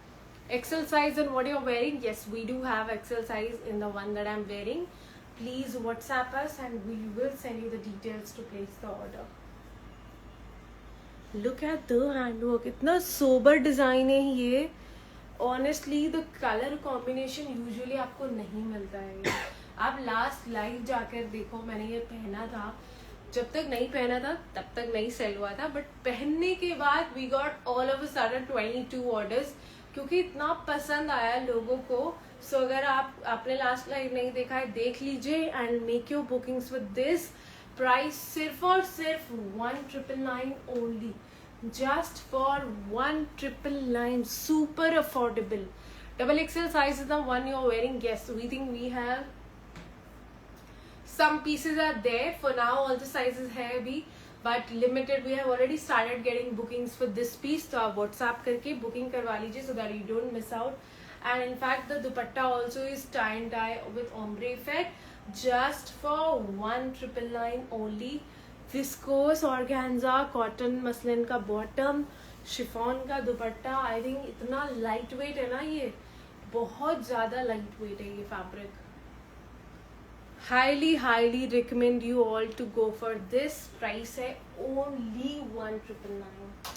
XL size and what you are wearing. Yes, we do have XL size in the one that I am wearing. Please WhatsApp us and we will send you the details to place the order. Look at the handwork. इतना sober design है ये. Honestly the colour combination usually आपको नहीं मिलता है. आप last live जाकर देखो. मैंने ये पहना था, जब तक नहीं पहना था तब तक नहीं सेल हुआ था, बट पहनने के बाद we got all of a sudden 22 orders. क्योंकि इतना पसंद आया लोगों को. सो अगर आपने लास्ट लाइव नहीं देखा है, देख लीजिए and make your bookings with this price. सिर्फ और सिर्फ 1999 only, just for 1999. Super affordable. XXL size is the one you are wearing. Yes, we think we have some pieces are there for now. All the sizes है अभी, but limited. We have already started getting bookings for this piece. तो आप WhatsApp करके booking करवा लीजिए so that you don't miss out. And in fact, the dupatta also is tie and dye with ombre effect, just for 1999 only. Viscose organza cotton muslin का bottom, chiffon का दुपट्टा. I think इतना light weight है ना, ये बहुत ज़्यादा light weight है ये fabric. Highly recommend you all to go for this. Price है ओनली 1999.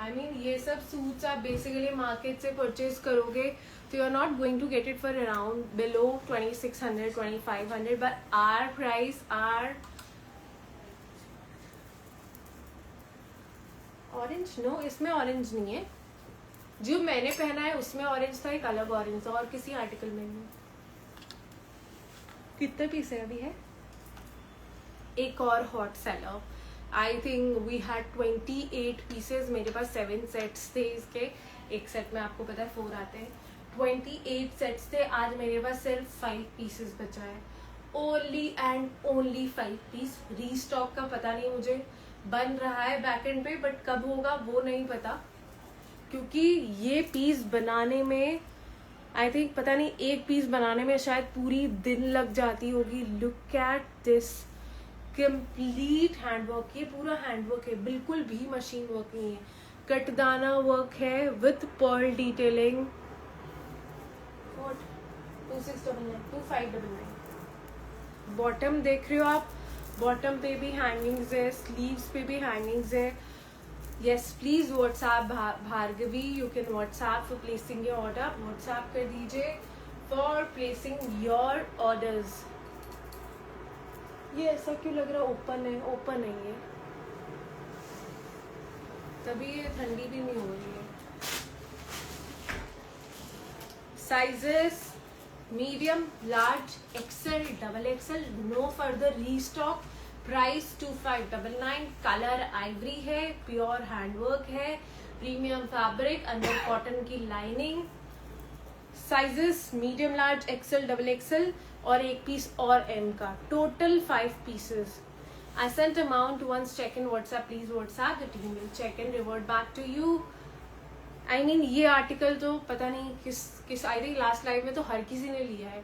आई मीन ये सब सूट्स आप बेसिकली मार्केट से परचेज करोगे तो you are not going to get it for around below 2600 2500, but our price are orange. No, इसमें orange नहीं है. जो मैंने पहना है उसमें ऑरेंज था, एक अलग ऑरेंज था, और किसी आर्टिकल में नहीं. कितने पीस है अभी है? एक और hot seller. I think we had 28 pieces. मेरे पास 7 सेट्स थे इसके. एक सेट में आपको पता है 4 आते हैं. 28 सेट्स थे. आज मेरे पास सिर्फ 5 पीसेज बचा है. Only and only 5 piece. Restock का पता नहीं, मुझे बन रहा है बैकएंड पे, बट कब होगा वो नहीं पता, क्योंकि ये पीस बनाने में आई थिंक पता नहीं, एक पीस बनाने में शायद पूरी दिन लग जाती होगी. Look at this complete handwork. ये पूरा हैंडवर्क है, बिल्कुल भी मशीन वर्क नहीं है. कटदाना वर्क है विथ पर्ल डिटेलिंग. 2699 2599. बॉटम देख रहे हो आप, बॉटम पे भी हैंगिंग्स है, स्लीव्स पे भी हैंगिंग्स है. Yes, please WhatsApp Bhargavi. You can WhatsApp for placing your order. WhatsApp कर दीजिए फॉर प्लेसिंग योर ऑर्डर्स. ये ऐसा क्यों लग रहा है ओपन है? ओपन है ये, तभी ये ठंडी भी नहीं हो रही है. Sizes medium, large, XL, double XL. No further restock. Price 2599. Colour ivory है, प्योर हैंडवर्क है, प्रीमियम फैब्रिक, अंदर कॉटन की lining. Sizes medium, large, XL, double XL और एक पीस और एम का. Total 5 pieces. I sent amount once. Check in WhatsApp. Please WhatsApp. The team will check and revert back to you. I mean ये article तो पता नहीं किस I think last live में तो हर किसी ने लिया है.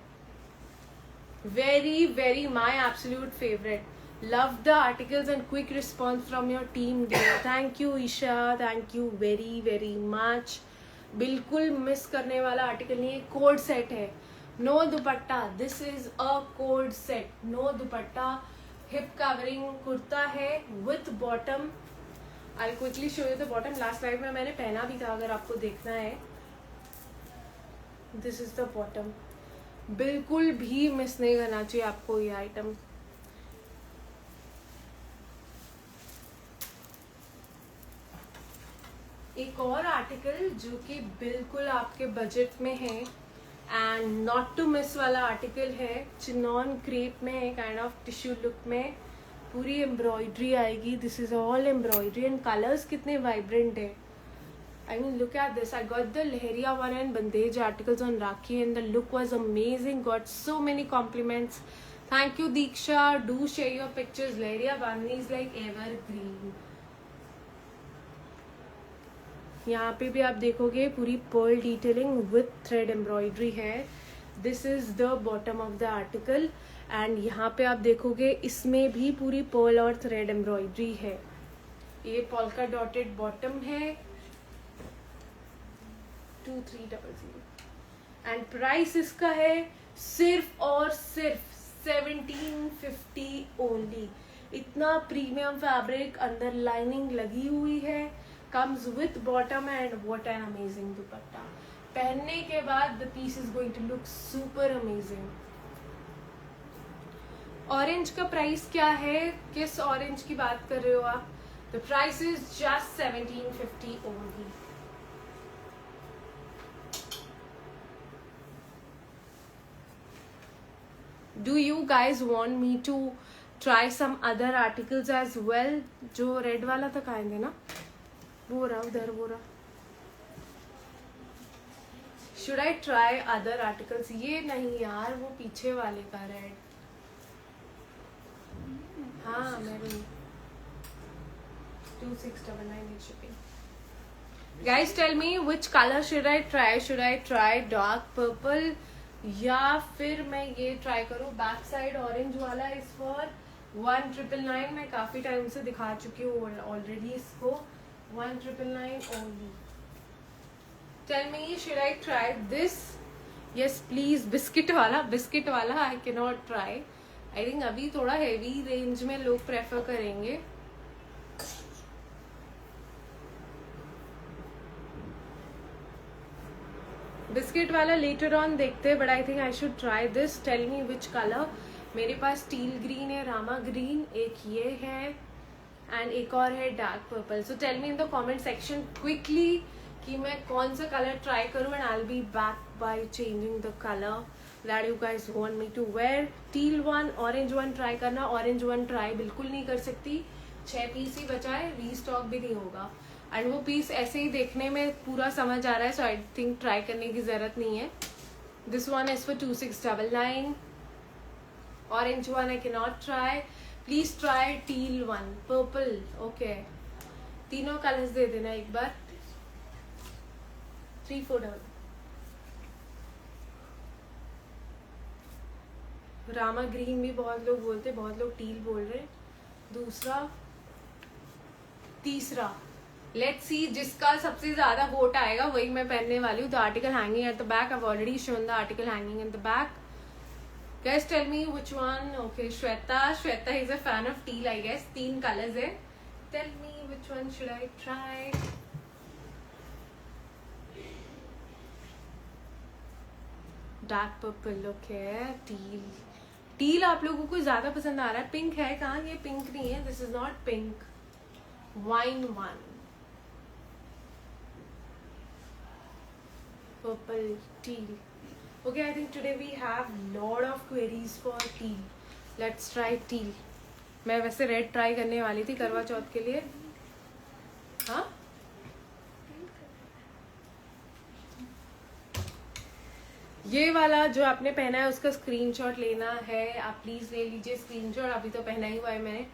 Very my absolute favourite. Love the articles and quick response from your team. Thank you Isha, thank you very much. बिल्कुल मिस करने वाला आर्टिकल नहीं है. कोड सेट है, no dupatta. This is a code set. No dupatta, hip covering kurta है with bottom. I quickly show you the bottom. Last live में मैंने पहना भी था, अगर आपको देखना है. This is the bottom. बिल्कुल भी मिस नहीं करना चाहिए आपको ये आइटम. एक और आर्टिकल जो कि बिल्कुल आपके बजट में है एंड नॉट टू मिस वाला आर्टिकल है. चिनॉन क्रेप में है, काइंड ऑफ टिश्यू लुक में. पूरी एम्ब्रॉयडरी आएगी. This is all embroidery and colours कितने वाइब्रेंट है. I mean look at this. I got the lehariya one and bandhej articles on Rakhi and the look was amazing. Got so many compliments. Thank you Diksha. Do share your pictures. Lehariya bandhani is like evergreen. यहाँ पे भी आप देखोगे पूरी pearl detailing with thread embroidery है. This is the bottom of the article and यहाँ पे आप देखोगे इसमें भी पूरी पर्ल और थ्रेड एम्ब्रॉयडरी है. ये पोल्का डॉटेड बॉटम है. 2300 एंड प्राइस इसका है सिर्फ और सिर्फ 1750 ओनली. इतना प्रीमियम फैब्रिक, अंदर लाइनिंग लगी हुई है, comes with bottom and what an amazing दुपट्टा. पहनने के बाद the piece is going to look super amazing. Orange का प्राइस क्या है? किस ऑरेंज की बात कर रहे हो आप? The price is just 1750 only. Do you guys want me to try some other articles as well? जो रेड वाला था खाएंगे ना, वो रहा उधर, वो रहा. Should I try other articles? ये नहीं यार, वो पीछे वाले का रेड. हाँ maroon 2699 shipping. Guys, tell me which color should I try? Should I try dark purple या फिर मैं ये ट्राई करूँ बैक साइड ऑरेंज वाला इस फॉर 1999. मैं काफी टाइम से दिखा चुकी हूँ ऑलरेडी इसको. 1999 only. Tell me, should I try this? Yes please. Biscuit वाला I cannot try. I think अभी थोड़ा हेवी रेंज में लोग प्रेफर करेंगे. बिस्किट वाला लेटर ऑन देखते हैं, but I think I should try this. Tell me which colour. मेरे पास टील ग्रीन है, रामा ग्रीन, एक ये है एंड एक और है dark purple. So tell me in the comment section quickly कि मैं कौन सा कलर ट्राई करूँ and I will be back by changing the colour that you guys want me to wear. Teal one, orange one try करना. Orange one try बिल्कुल नहीं कर सकती, 6 पीस ही बचा है, रीस्टॉक भी नहीं होगा. एंड वो पीस ऐसे ही देखने में पूरा समझ आ रहा है, सो आई थिंक ट्राई करने की जरूरत नहीं है. This one is for 2699. Orange one I can not try. Please try teal one, purple. Okay, तीनों कलर्स दे देना एक बार. 3-4. रामा ग्रीन भी बहुत लोग बोलते, बहुत लोग टील बोल रहे. दूसरा, तीसरा. लेट्स सी जिसका सबसे ज्यादा वोट आएगा वही मैं पहनने वाली हूँ. The article hanging at the back. I have already shown the article hanging in the back. Guys tell me which one. Okay, Shweta is a fan of teal I guess. 3 colours है. Tell me which one should I try. Dark purple. Okay, teal आप लोगों को ज्यादा पसंद आ रहा है. Pink है कहाँ? ये पिंक नहीं है, this is not pink. Wine one, purple, teal. Okay, I think today we have lot of queries for teal. Let's try teal. मैं वैसे रेड ट्राई करने वाली थी करवा चौथ के लिए. हाँ, ये वाला जो आपने पहना है उसका स्क्रीनशॉट लेना है, आप प्लीज ले लीजिए स्क्रीनशॉट. अभी तो पहना ही हुआ है मैंने.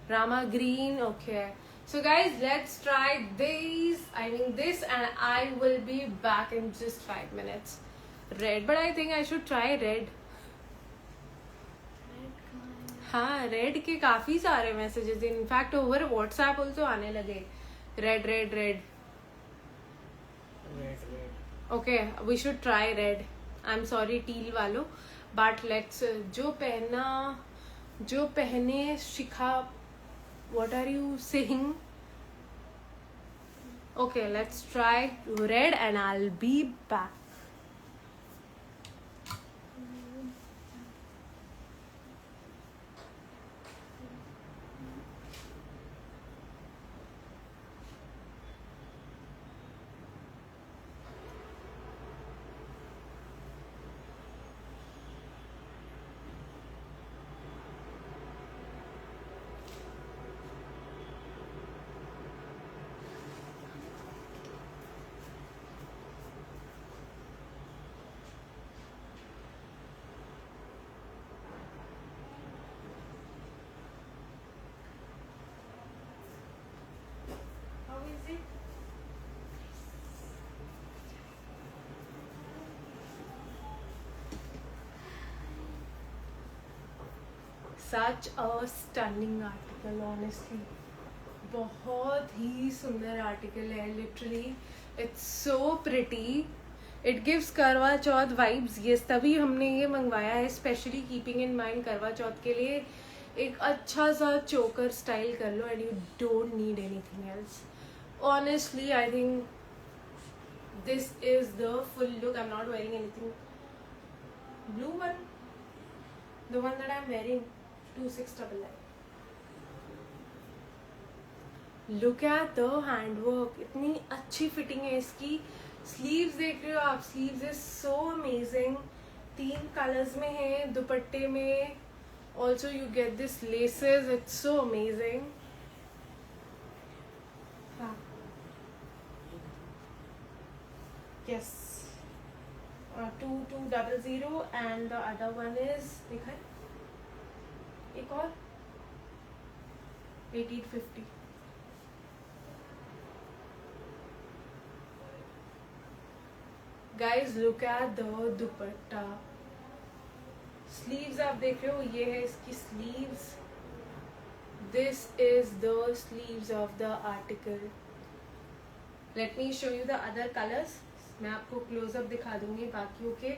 Rama green. Okay, so guys, let's try this and I will be back in just 5 minutes. Red, but I think I should try red. हाँ, रेड के काफी सारे messages in fact over WhatsApp also आने लगे. Red. Okay, we should try red. I am sorry teal वालों, but let's. जो पहने शिखा, what are you saying? Okay, let's try red and I'll be back. Such a stunning article, honestly. बहुत ही सुंदर article है. Literally it's so pretty. It gives करवा चौथ vibes. Yes, तभी हमने ये मंगवाया है, स्पेशली कीपिंग इन माइंड करवा चौथ के लिए. एक अच्छा सा चोकर स्टाइल कर लो and you don't need anything else. Honestly I think this is the full look. I am not wearing anything. Blue one, the one that I am wearing, 2699. Look at the handwork. इतनी अच्छी fitting है इसकी. Sleeves देख रहे हो आप, sleeves is so amazing. 3 colours में है दुपट्टे में. Also you get this laces, it's so amazing. हाँ. Yes. 2200 and the other one is देखा है? एक और 1850. Guys, look at the dupatta. Sleeves आप देख रहे हो, ये है इसकी sleeves. This is the sleeves of the article. Let me show you the other colours. मैं आपको क्लोजअप दिखा दूंगी बाकियों के.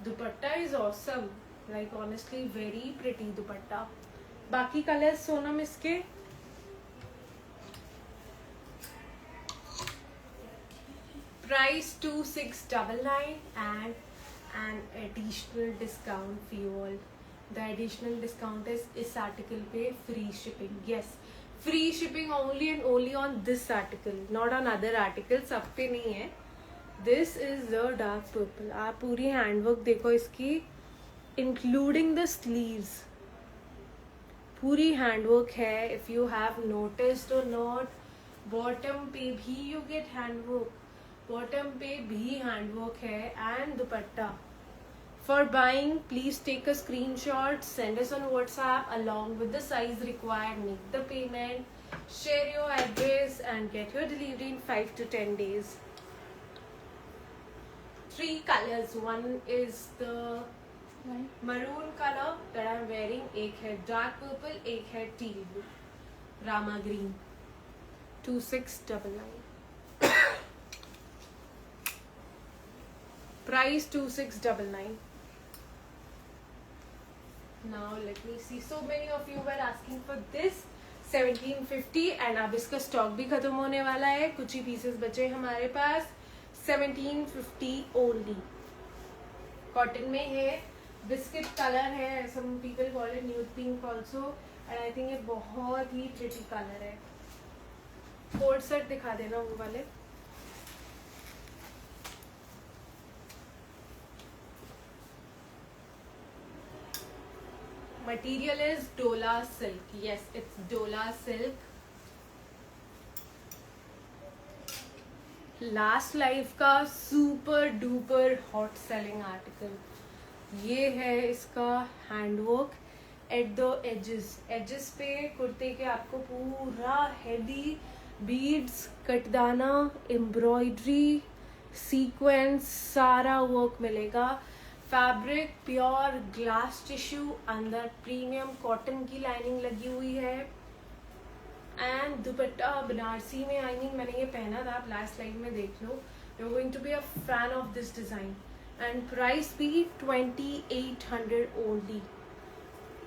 दुपट्टा is awesome, like honestly very pretty दुपट्टा. बाकी कलर्स सोनम इसके price 2699 and an additional discount for you all. The additional discount is इस article पे free shipping. Yes, free shipping only and only on this article, not on other articles. सब पे नहीं है. This is the dark purple. आप पूरी handwork देखो इसकी, including the sleeves. पूरी हैंडवर्क है. If you have noticed or not, bottom पे भी you get handwork. बॉटम पे भी हैंडवर्क है and dupatta. For buying please take a screenshot, send us on WhatsApp along with the size required, make the payment, share your address and get your delivery in 5 to 10 days. 3 colors. One is the maroon color that I'm wearing. एक है dark purple, एक है teal blue, Rama green. 2699. Price 2699. Now let me see. So many of you were asking for this 1750 and अब इसका stock भी खत्म होने वाला है. कुछ ही पीसेस बचे हमारे पास. 1750 ओनली. कॉटन में है, बिस्किट कलर है. some people call it nude pink also and I think ये बहुत ही प्रिटी कलर है. कोट सेट दिखा देना वो वाले. Material is Dola silk. Yes, it's Dola silk. Last life का super duper hot selling article. ये है इसका handwork at the edges. Edges पे कुर्ते के आपको पूरा हेवी बीड्स, कटदाना, एम्ब्रॉयडरी, सीक्वेंस, सारा वर्क मिलेगा. फैब्रिक प्योर ग्लास टिश्यू, अंदर प्रीमियम कॉटन की लाइनिंग लगी हुई है एंड दुपट्टा बनारसी में. आई मीन मैंने ये पहना था, आप लास्ट लाइन में देख लो. You are going to be a fan of this design. And price भी 2800 ओनली.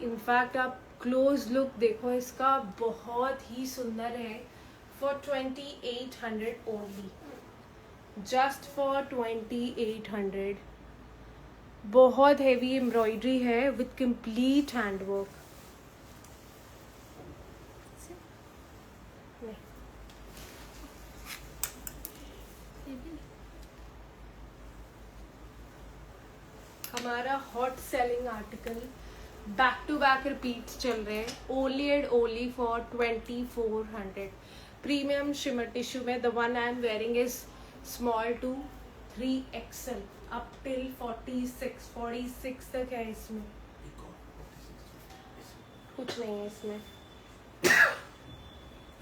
इनफैक्ट आप क्लोज लुक देखो इसका, बहुत ही सुंदर है. For 2800 only, just for 2800. बहुत हेवी एम्ब्रॉयडरी है विथ कंप्लीट हैंडवर्क. हमारा hot selling article back to back repeat चल रहे हैं. Only and only for 2400. Premium shimmer tissue में. The one I am wearing is small to 3XL up till 46 तक है. इसमें कुछ नहीं है इसमें.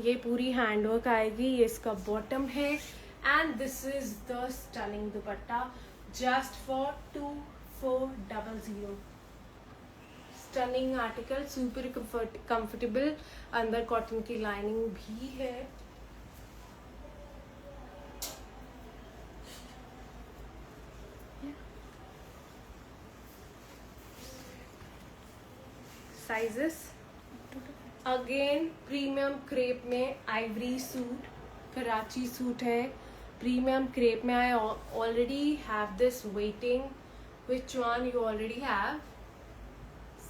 ये पूरी हैंडवर्क आएगी. ये इसका बॉटम है and this is the stunning dupatta just for 2400. Stunning article, super comfortable. अंदर कॉटन की लाइनिंग भी है. साइजेस अगेन प्रीमियम क्रेप में आइवरी सूट, कराची सूट है. प्रीमियम क्रेप में I already have this waiting. Which one you already have?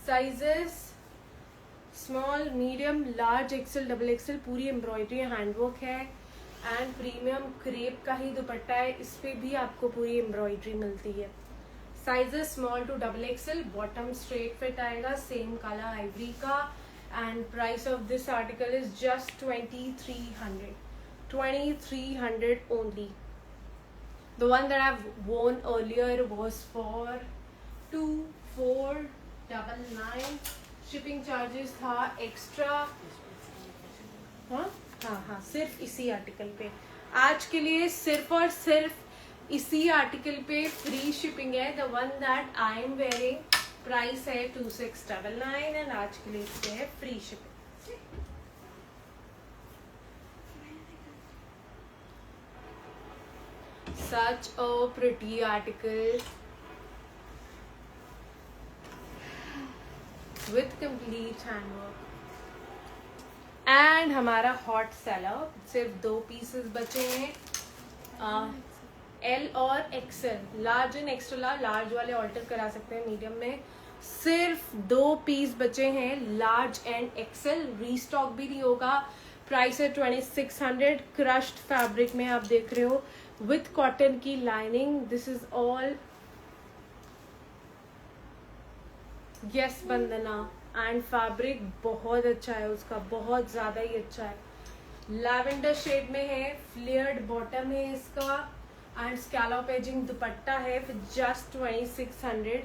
Sizes small, medium, large, XL, double XL. पूरी embroidery handwork है and premium crepe का ही दुपट्टा है. इस पे भी आपको पूरी एम्ब्रॉयडरी मिलती है. Sizes small to double XL, bottom straight fit आएगा, सेम कलर आइवरी का. And price of this article is just 2300 only. The one that I've worn earlier was for 2499. Shipping charges था एक्स्ट्रा. हाँ, सिर्फ इसी article पे आज के लिए सिर्फ और सिर्फ इसी आर्टिकल पे फ्री शिपिंग है. The one that I am wearing price है 2699 एंड आज के लिए इस पे है free shipping. Such a pretty article with complete handwork. And हमारा हॉट सेलर, सिर्फ 2 पीसेस बचे हैं. एल और XL, large and extra large. Large वाले ऑल्टर करा सकते हैं मीडियम में. सिर्फ 2 पीस बचे हैं, लार्ज एंड एक्सेल. रीस्टॉक भी नहीं होगा. प्राइस है 2600. क्रश्ड फैब्रिक में आप देख रहे हो विथ कॉटन की lining. This is all yes Vandana. And fabric बहुत अच्छा है उसका, बहुत ज्यादा ही अच्छा है. लैवेंडर शेड में है, फ्लेयर्ड बॉटम है इसका एंड स्कैलॉप एजिंग दुपट्टा है फिर जस्ट 2600.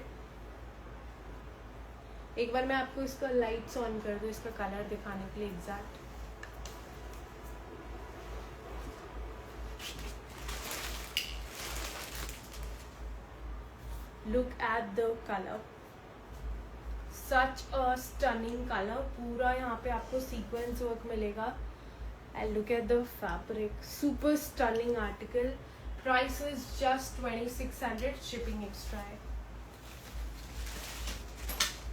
एक बार मैं आपको इसका लाइट्स ऑन कर दूं इसका कलर दिखाने के लिए exact. Look at the colour, such a stunning colour. पूरा यहाँ पे आपको सीक्वेंस वर्क मिलेगा. And look at the fabric, super stunning article. Price is just 2600. Shipping extra है.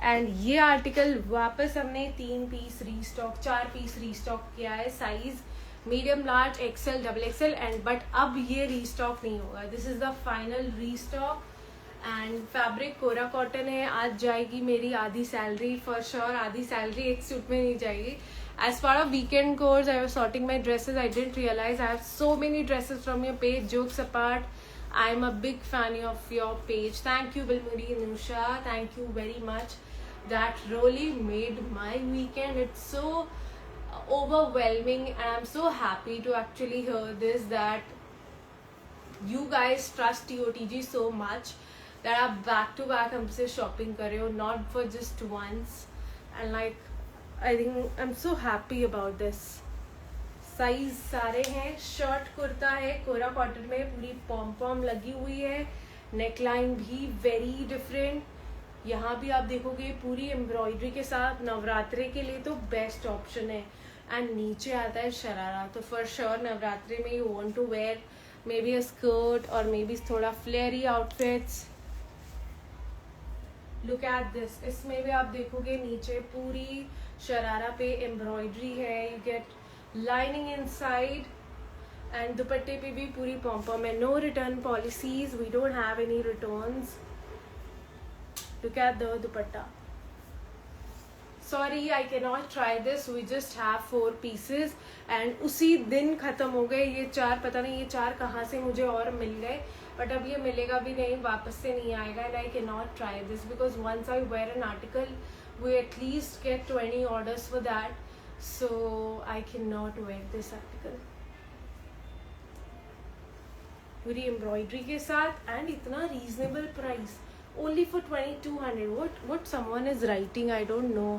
एंड ये आर्टिकल वापस हमने 3 पीस रीस्टॉक, 4 पीस रीस्टॉक किया है. Size medium, large, XL, double XL. And but अब ये रीस्टॉक नहीं होगा. This is the final restock. And fabric कोरा कॉटन है. आज जाएगी मेरी आधी सैलरी फॉर श्योर. आधी सैलरी एक सूट में नहीं जाएगी. As part of weekend chores I was sorting my dresses. I didn't realise I have so many dresses from your page. Jokes apart, I am a big fan of your page. Thank you बिलमुरी नूशा, thank you very much. That really made my weekend. It's so overwhelming and I'm so happy to actually hear this, that you guys trust TOTG so much that आप back to back हमसे shopping कर रहे हो, not for just once. And like I think I'm so happy about this. Size सारे हैं. Shirt kurta है कोरा cotton में, पूरी पॉम पॉम लगी हुई है. नेकलाइन भी वेरी डिफरेंट. यहाँ भी आप देखोगे पूरी एम्ब्रॉयडरी के साथ. नवरात्रि के लिए तो बेस्ट ऑप्शन है. एंड नीचे आता है शरारा. तो फॉर श्योर नवरात्रि में you want to wear maybe a skirt और मे बी थोड़ा flary outfits. Look at this. इसमें भी आप देखोगे नीचे पूरी शरारा पे एम्ब्रॉयडरी है. You get lining inside and दुपट्टे पे भी पूरी पॉम है. No return policies, we don't have any returns. Look at the dupatta. Sorry, I cannot try this. We just have 4 pieces and उसी दिन खत्म हो गए ये 4. पता नहीं ये 4 कहाँ से मुझे और मिल गए, बट अब ये मिलेगा भी नहीं, वापस से नहीं आएगा. And I cannot try this because once I wear an article, we at least get 20 orders for that. So I cannot wear this article. पूरी एम्ब्रॉयडरी के साथ एंड इतना reasonable price. Only for 2200. What someone is writing, I don't know.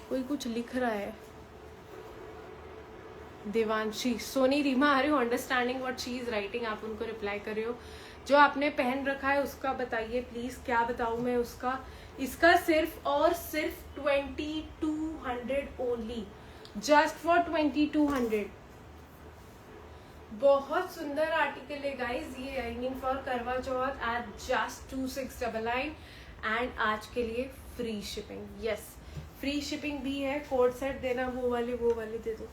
कोई कुछ लिख रहा है. Devanshi, Soni Reema, are you understanding what she is writing? आप उनको रिप्लाई कर रहे हो. जो आपने पहन रखा है उसका बताइए प्लीज. क्या बताऊं मैं उसका? इसका सिर्फ और सिर्फ 2200 ओनली. Just for 2200. बहुत सुंदर आर्टिकल है गाइज ये. I mean for Karva Chauth eight just 2699. एंड आज के लिए free shipping. Yes, free shipping भी है. कोड सेट देना, वो वाले दे दो.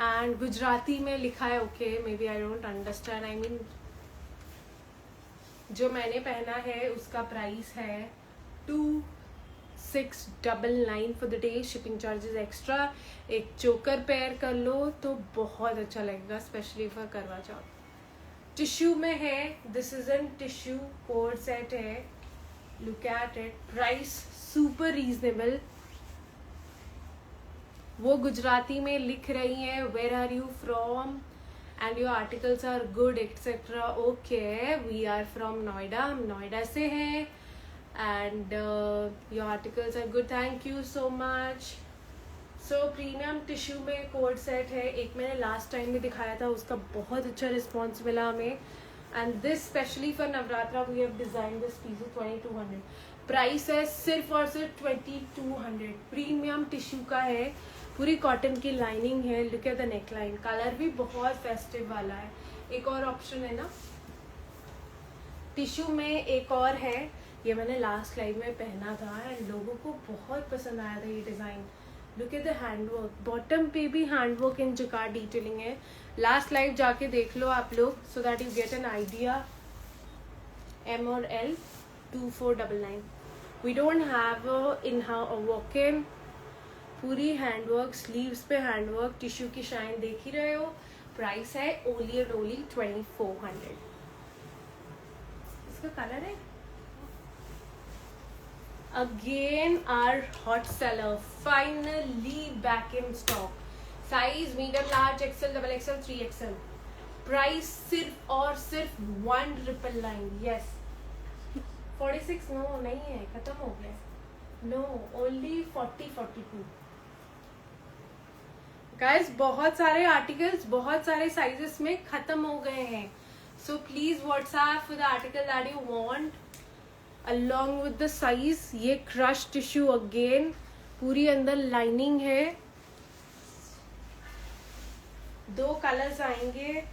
एंड गुजराती में लिखा है. Okay, maybe I don't understand. I mean जो मैंने पहना है उसका प्राइस है 699 for the day, shipping charges extra. एक चोकर पेयर कर लो तो बहुत अच्छा लगेगा, specially for Karva Chauth. Tissue में है, this is an tissue co-ord set है, look at it, price super reasonable. वो गुजराती में लिख रही हैं where are you from and your articles are good etcetera. Okay, we are from Noida, हम नोएडा से हैं and your articles are good, thank you so much. So premium tissue में co-ord set है, एक मैंने लास्ट टाइम भी दिखाया था, उसका बहुत अच्छा रिस्पॉन्स मिला हमें। And this specially for Navratra we have design this piece 2200, price है सिर्फ और सिर्फ 2200। प्रीमियम टिश्यू का है, पूरी कॉटन की लाइनिंग है, look at the neck line, colour भी बहुत फेस्टिव वाला है। एक और ऑप्शन है ना टिश्यू में, एक और है, ये मैंने लास्ट लाइव में पहना था एंड लोगों को बहुत पसंद आया था ये design. Look at the handwork, bottom पे भी हैंडवर्क एंड जकार्ड डिटेलिंग है। लास्ट लाइव जाके देख लो आप लोग, so that you get an idea. M और L 2499। We don't have in walk in, पूरी हैंडवर्क, स्लीव्स पे हैंडवर्क, टिश्यू की शाइन देख ही रहे हो। प्राइस है ओनली एंड ओनली 2400। इसका कलर है again our hot seller, finally back in stock, size medium, large, XL, double XL, 3XL। Price सिर्फ और सिर्फ 1999। यस 46 नो नहीं है, खत्म हो गया। No, only 40-42। गाइस बहुत सारे आर्टिकल्स बहुत सारे साइजेस में खत्म हो गए हैं, so please WhatsApp for the article that you want along with the size. ये क्रश टिश्यू अगेन, पूरी अंदर लाइनिंग है, 2 कलर्स आएंगे।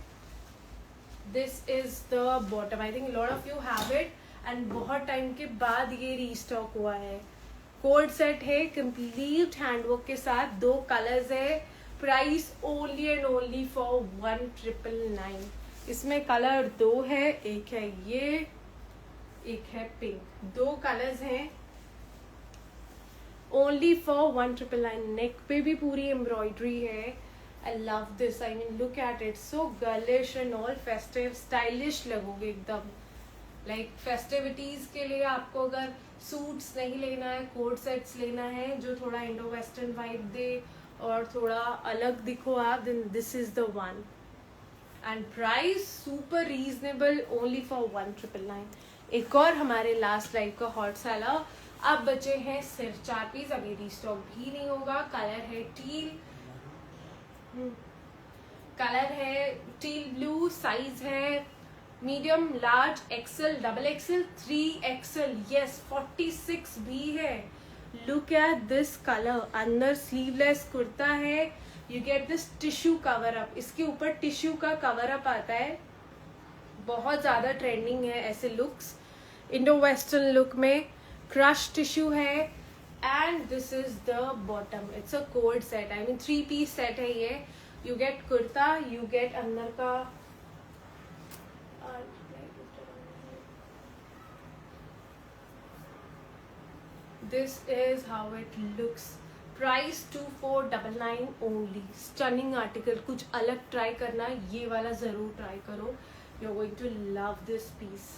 This is the bottom, I think lot of you have it and बहुत टाइम के बाद ये restock हुआ है। कोड सेट है कंप्लीट हैंडवर्क के साथ, 2 कलर्स है, price only and only for 1999। इसमें कलर 2 है, एक है ये, एक है पिंक, 2 कलर्स हैं, ओनली फॉर 1999। नेक पे भी पूरी एम्ब्रॉयडरी है। I love this, I mean look at it, so girlish and all, festive, stylish लगोगे एकदम। लाइक फेस्टिविटीज के लिए आपको अगर सूट्स नहीं लेना है, कोट सेट्स लेना है जो थोड़ा इंडो वेस्टर्न वाइब दे और थोड़ा अलग दिखो आप, then this is the one. And price super reasonable, only for 1999। एक और हमारे लास्ट लाइव का हॉट सेलर, अब बचे हैं सिर्फ 4 पीस, अभी रीस्टॉक भी नहीं होगा। कलर है टील, कलर है टील ब्लू, साइज है medium, large, XL, double XL, 3XL, yes 46 भी है। लुक एट दिस कलर, अंदर स्लीवलेस कुर्ता है, you get this tissue cover up, इसके ऊपर टिश्यू का कवर अप आता है, बहुत ज्यादा ट्रेंडिंग है ऐसे लुक्स इंडो वेस्टर्न लुक में। क्रश टिश्यू है and this is the bottom, it's a code set, I mean 3 piece set है ये। You get kurta, you get अंदर का this is how it looks, price 2499 only। Stunning article, कुछ अलग try करना, ये वाला जरूर ट्राई करो, you are going to love this piece.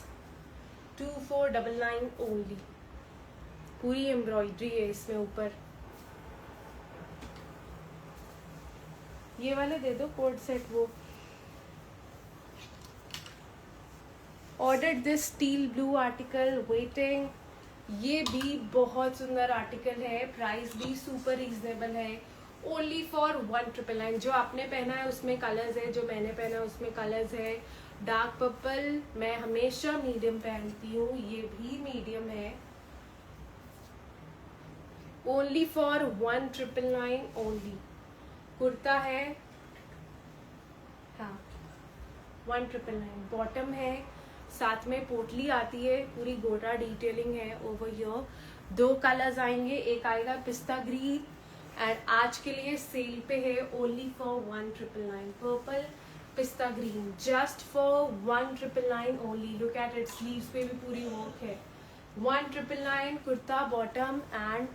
2499 only, पूरी एम्ब्रॉयडरी है इसमें ऊपर। ये वाले दे दो कोड सेट, वो order this steel blue article, waiting. ये भी बहुत सुंदर आर्टिकल है, प्राइस भी सुपर रीजनेबल है, ओनली फॉर 1999। जो आपने पहना है उसमें कलर्स है, जो मैंने पहना है उसमें कलर्स है। डार्क पर्पल, मैं हमेशा मीडियम पहनती हूँ, ये भी मीडियम है, ओनली फॉर 1999 ओनली। कुर्ता है, हाँ 1999, बॉटम है, साथ में पोटली आती है, पूरी गोटा डिटेलिंग है ओवर हियर। 2 कलर्स आएंगे, एक आएगा पिस्ता ग्रीन एंड आज के लिए सेल पे है ओनली फॉर 1999, पर्पल पिस्ता green, just for 1999 only. Look at it, sleeves पे भी पूरी वर्क है, 1999 kurta bottom and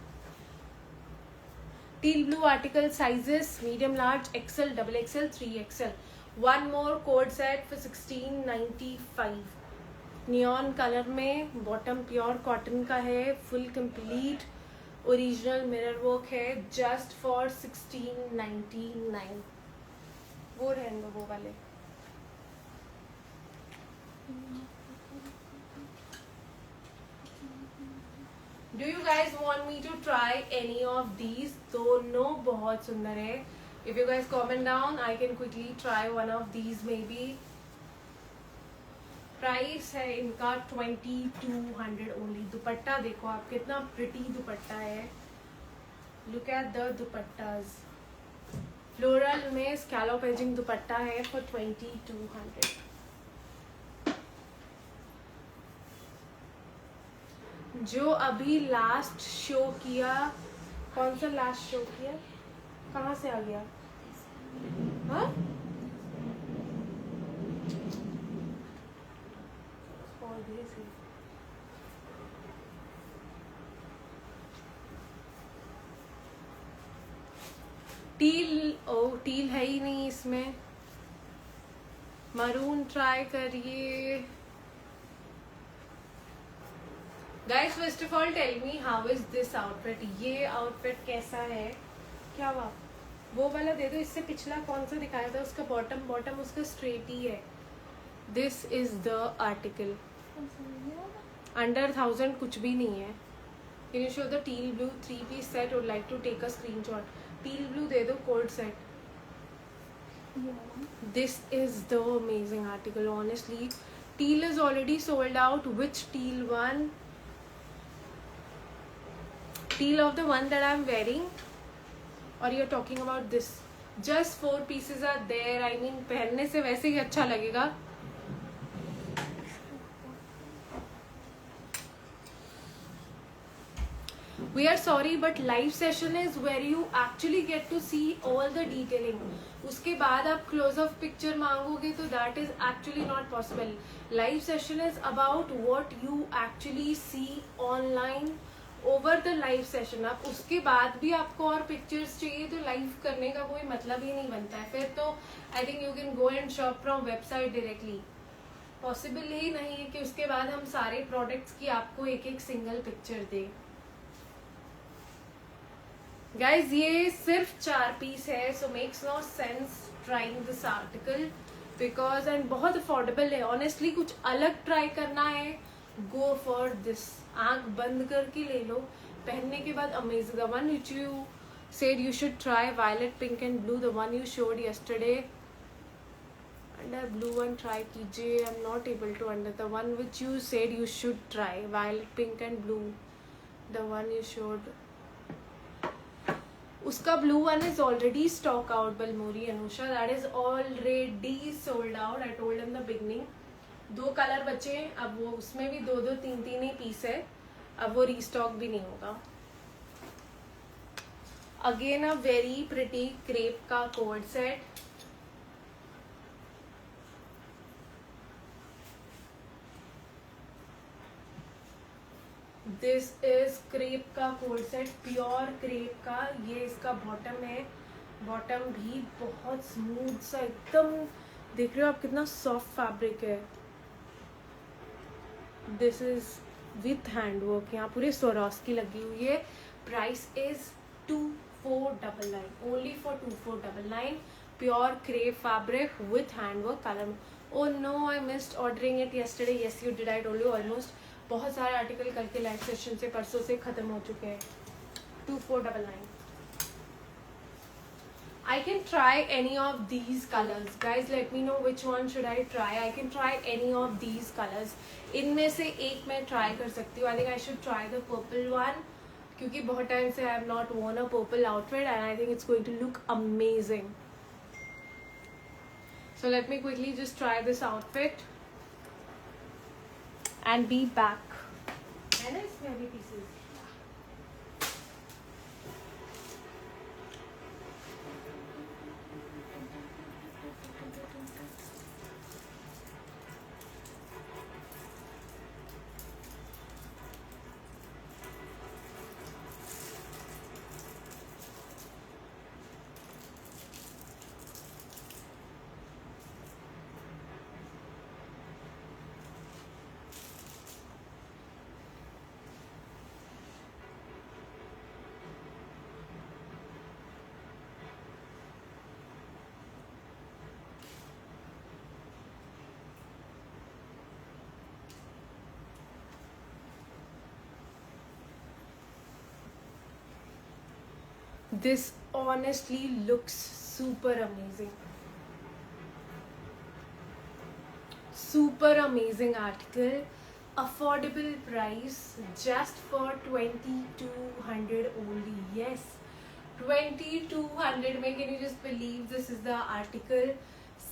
teal blue article sizes medium, large, XL, double XL, 3XL. One more code set for 1695. Neon colour में, bottom pure cotton का है, full complete original mirror work है, just for 1699. वो रहेंगे वो वाले. Do you guys want me to try any of these? दोनों बहुत सुंदर है. If you guys comment down, I can quickly try one of these maybe. Price है इनका 2200 ओनली. दुपट्टा देखो आप, कितना प्रिटी दुपट्टा है. Look at the दुपट्टास. फ्लोरल में स्कैलोप एजिंग दुपट्टा है फॉर 2200. जो अभी लास्ट शो किया, कौन सा लास्ट शो किया, कहाँ से आ गया? हाँ, टील. ओ टील है ही नहीं इसमें. मरून ट्राई करिए. Guys first of all tell me how is this outfit. ये आउटफिट कैसा है? क्या हुआ? वो वाला दे दो. इससे पिछला कौन सा दिखाया था? उसका बॉटम उसका स्ट्रेट ही है. This is the article. Under 1000 कुछ भी नहीं है. Can you show the teal blue 3-piece set? Would like to take a screenshot. Teal blue दे दो, coord set. This is the amazing article. Honestly teal is already sold out. Which teal one? Teal of the one that I'm wearing, or you're talking about this? Just 4 pieces are there. I mean, पहनने से वैसे ही अच्छा लगेगा. We are sorry, but live session is where you actually get to see all the detailing. उसके बाद आप close of picture मांगोगे तो that is actually not possible. Live session is about what you actually see online. Over the live session. आप उसके बाद भी आपको और पिक्चर्स चाहिए तो लाइव करने का कोई मतलब ही नहीं बनता है. फिर तो I think you can go and shop from website directly. Possible ही नहीं है कि उसके बाद हम सारे प्रोडक्ट्स की आपको एक एक सिंगल पिक्चर दे. गाइज ये सिर्फ 4 पीस है, so makes no sense trying this article because and बहुत अफोर्डेबल है. ऑनेस्टली कुछ अलग ट्राई करना है, गो फॉर दिस. आंख बंद करके ले लो. पहनने के बाद amazing. The one which you said you should try, violet pink and blue, the one you showed yesterday. Under blue one try कीजिए. I am not able to under. The one which you said you should try, violet pink and blue, the one you showed. उसका blue one is already stock out. Balmori Anusha, that is already sold out. I told in the beginning. 2 colour बचे. अब वो उसमें भी 2-2 3-3 ही piece है. अब वो restock भी नहीं होगा. Again a very pretty crepe का coord set. This is crepe का कोड सेट, प्योर क्रेप का. ये इसका बॉटम है. बॉटम भी बहुत स्मूथ सा एकदम. देख रहे हो आप कितना सॉफ्ट फैब्रिक है. This is with handwork. यहाँ पूरे स्वरास्की लगी हुई है. Price is 2499 only for 2499. Pure crepe fabric with handwork colour. Oh no, I missed ordering it yesterday. Yes you did. I told you almost. बहुत सारे article कल के लाइव सेशन से परसों से खत्म हो चुके हैं. 2499. I can try any of these colors. Guys, let me know which one should I try. I can try any of these colors. इनमें से एक मैं try कर सकती हूँ. I think I should try the purple one क्योंकि बहुत time से I have not worn a purple outfit and I think it's going to look amazing. So let me quickly just try this outfit and be back. है ना इसमें अभी pieces? This honestly looks super amazing. Super amazing article. Affordable price just for 2200 only. Yes, 2200 में. Can you just believe this is the article?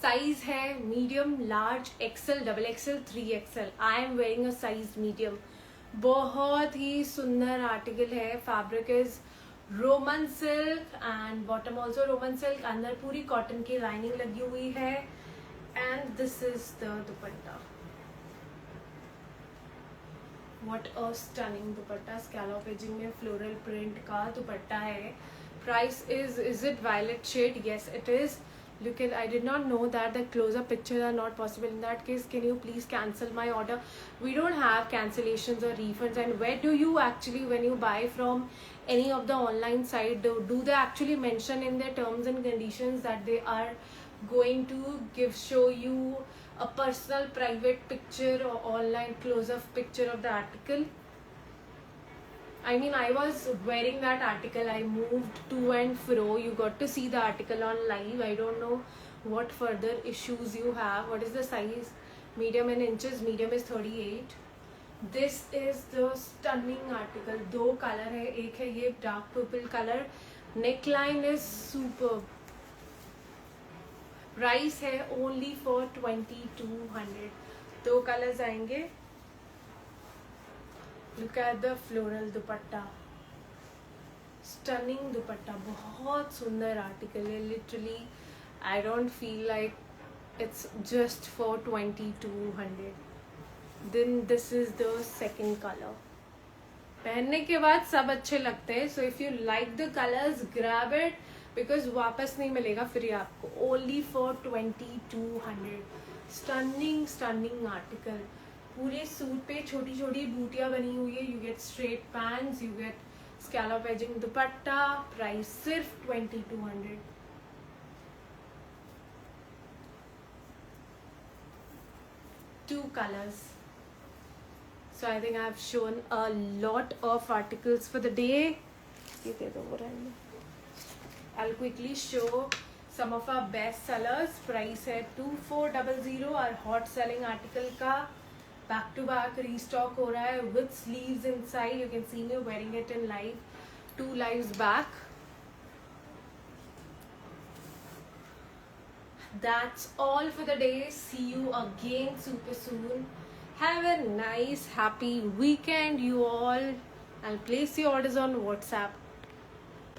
Size है medium, large, XL, double XL, 3XL. I am wearing a size medium. बहुत ही सुंदर article है. Fabric is Roman silk and bottom also Roman silk. अंदर पूरी cotton की lining लगी हुई है. And this is the dupatta. What a stunning dupatta. Scallop edging में फ्लोरल प्रिंट का दुपट्टा है. Price is it violet shade? Yes, it is. Look at, I did not know that the close-up pictures are not possible. In that case, can you please cancel my order? We don't have cancellations or refunds. And where do you actually, when you buy from any of the online site, do they actually mention in their terms and conditions that they are going to show you a personal private picture or online close-up picture of the article? I mean, I was wearing that article. I moved to and fro. You got to see the article on live. I don't know what further issues you have. What is the size? Medium in inches. Medium is 38. This is the stunning article. दो colour है. एक है ये dark purple color. Neckline is superb. Price है only for 2200. दो colours आएंगे. Look at the floral dupatta. Stunning दुपट्टा. बहुत सुंदर आर्टिकल है. Literally, I don't feel like it's just for 2200. Then this is the second color. पहनने के बाद सब अच्छे लगते हैं. So if you like the colors, grab it because वापस नहीं मिलेगा फिर ये आपको. Only for 2200. Stunning article. पूरे सूट पे छोटी छोटी बूटियां बनी हुई है. You get straight pants, you get scallop ageing dupatta. Price सिर्फ 2200. Two colors. So I think I have shown a lot of articles for the day. I'll quickly show some of our best sellers. Price है 2400. Our hot selling article का back to back restock हो रहा है with sleeves inside. You can see me wearing it in live 2 lives back. That's all for the day. See you again super soon. Have a nice happy weekend you all. I'll place your orders on WhatsApp.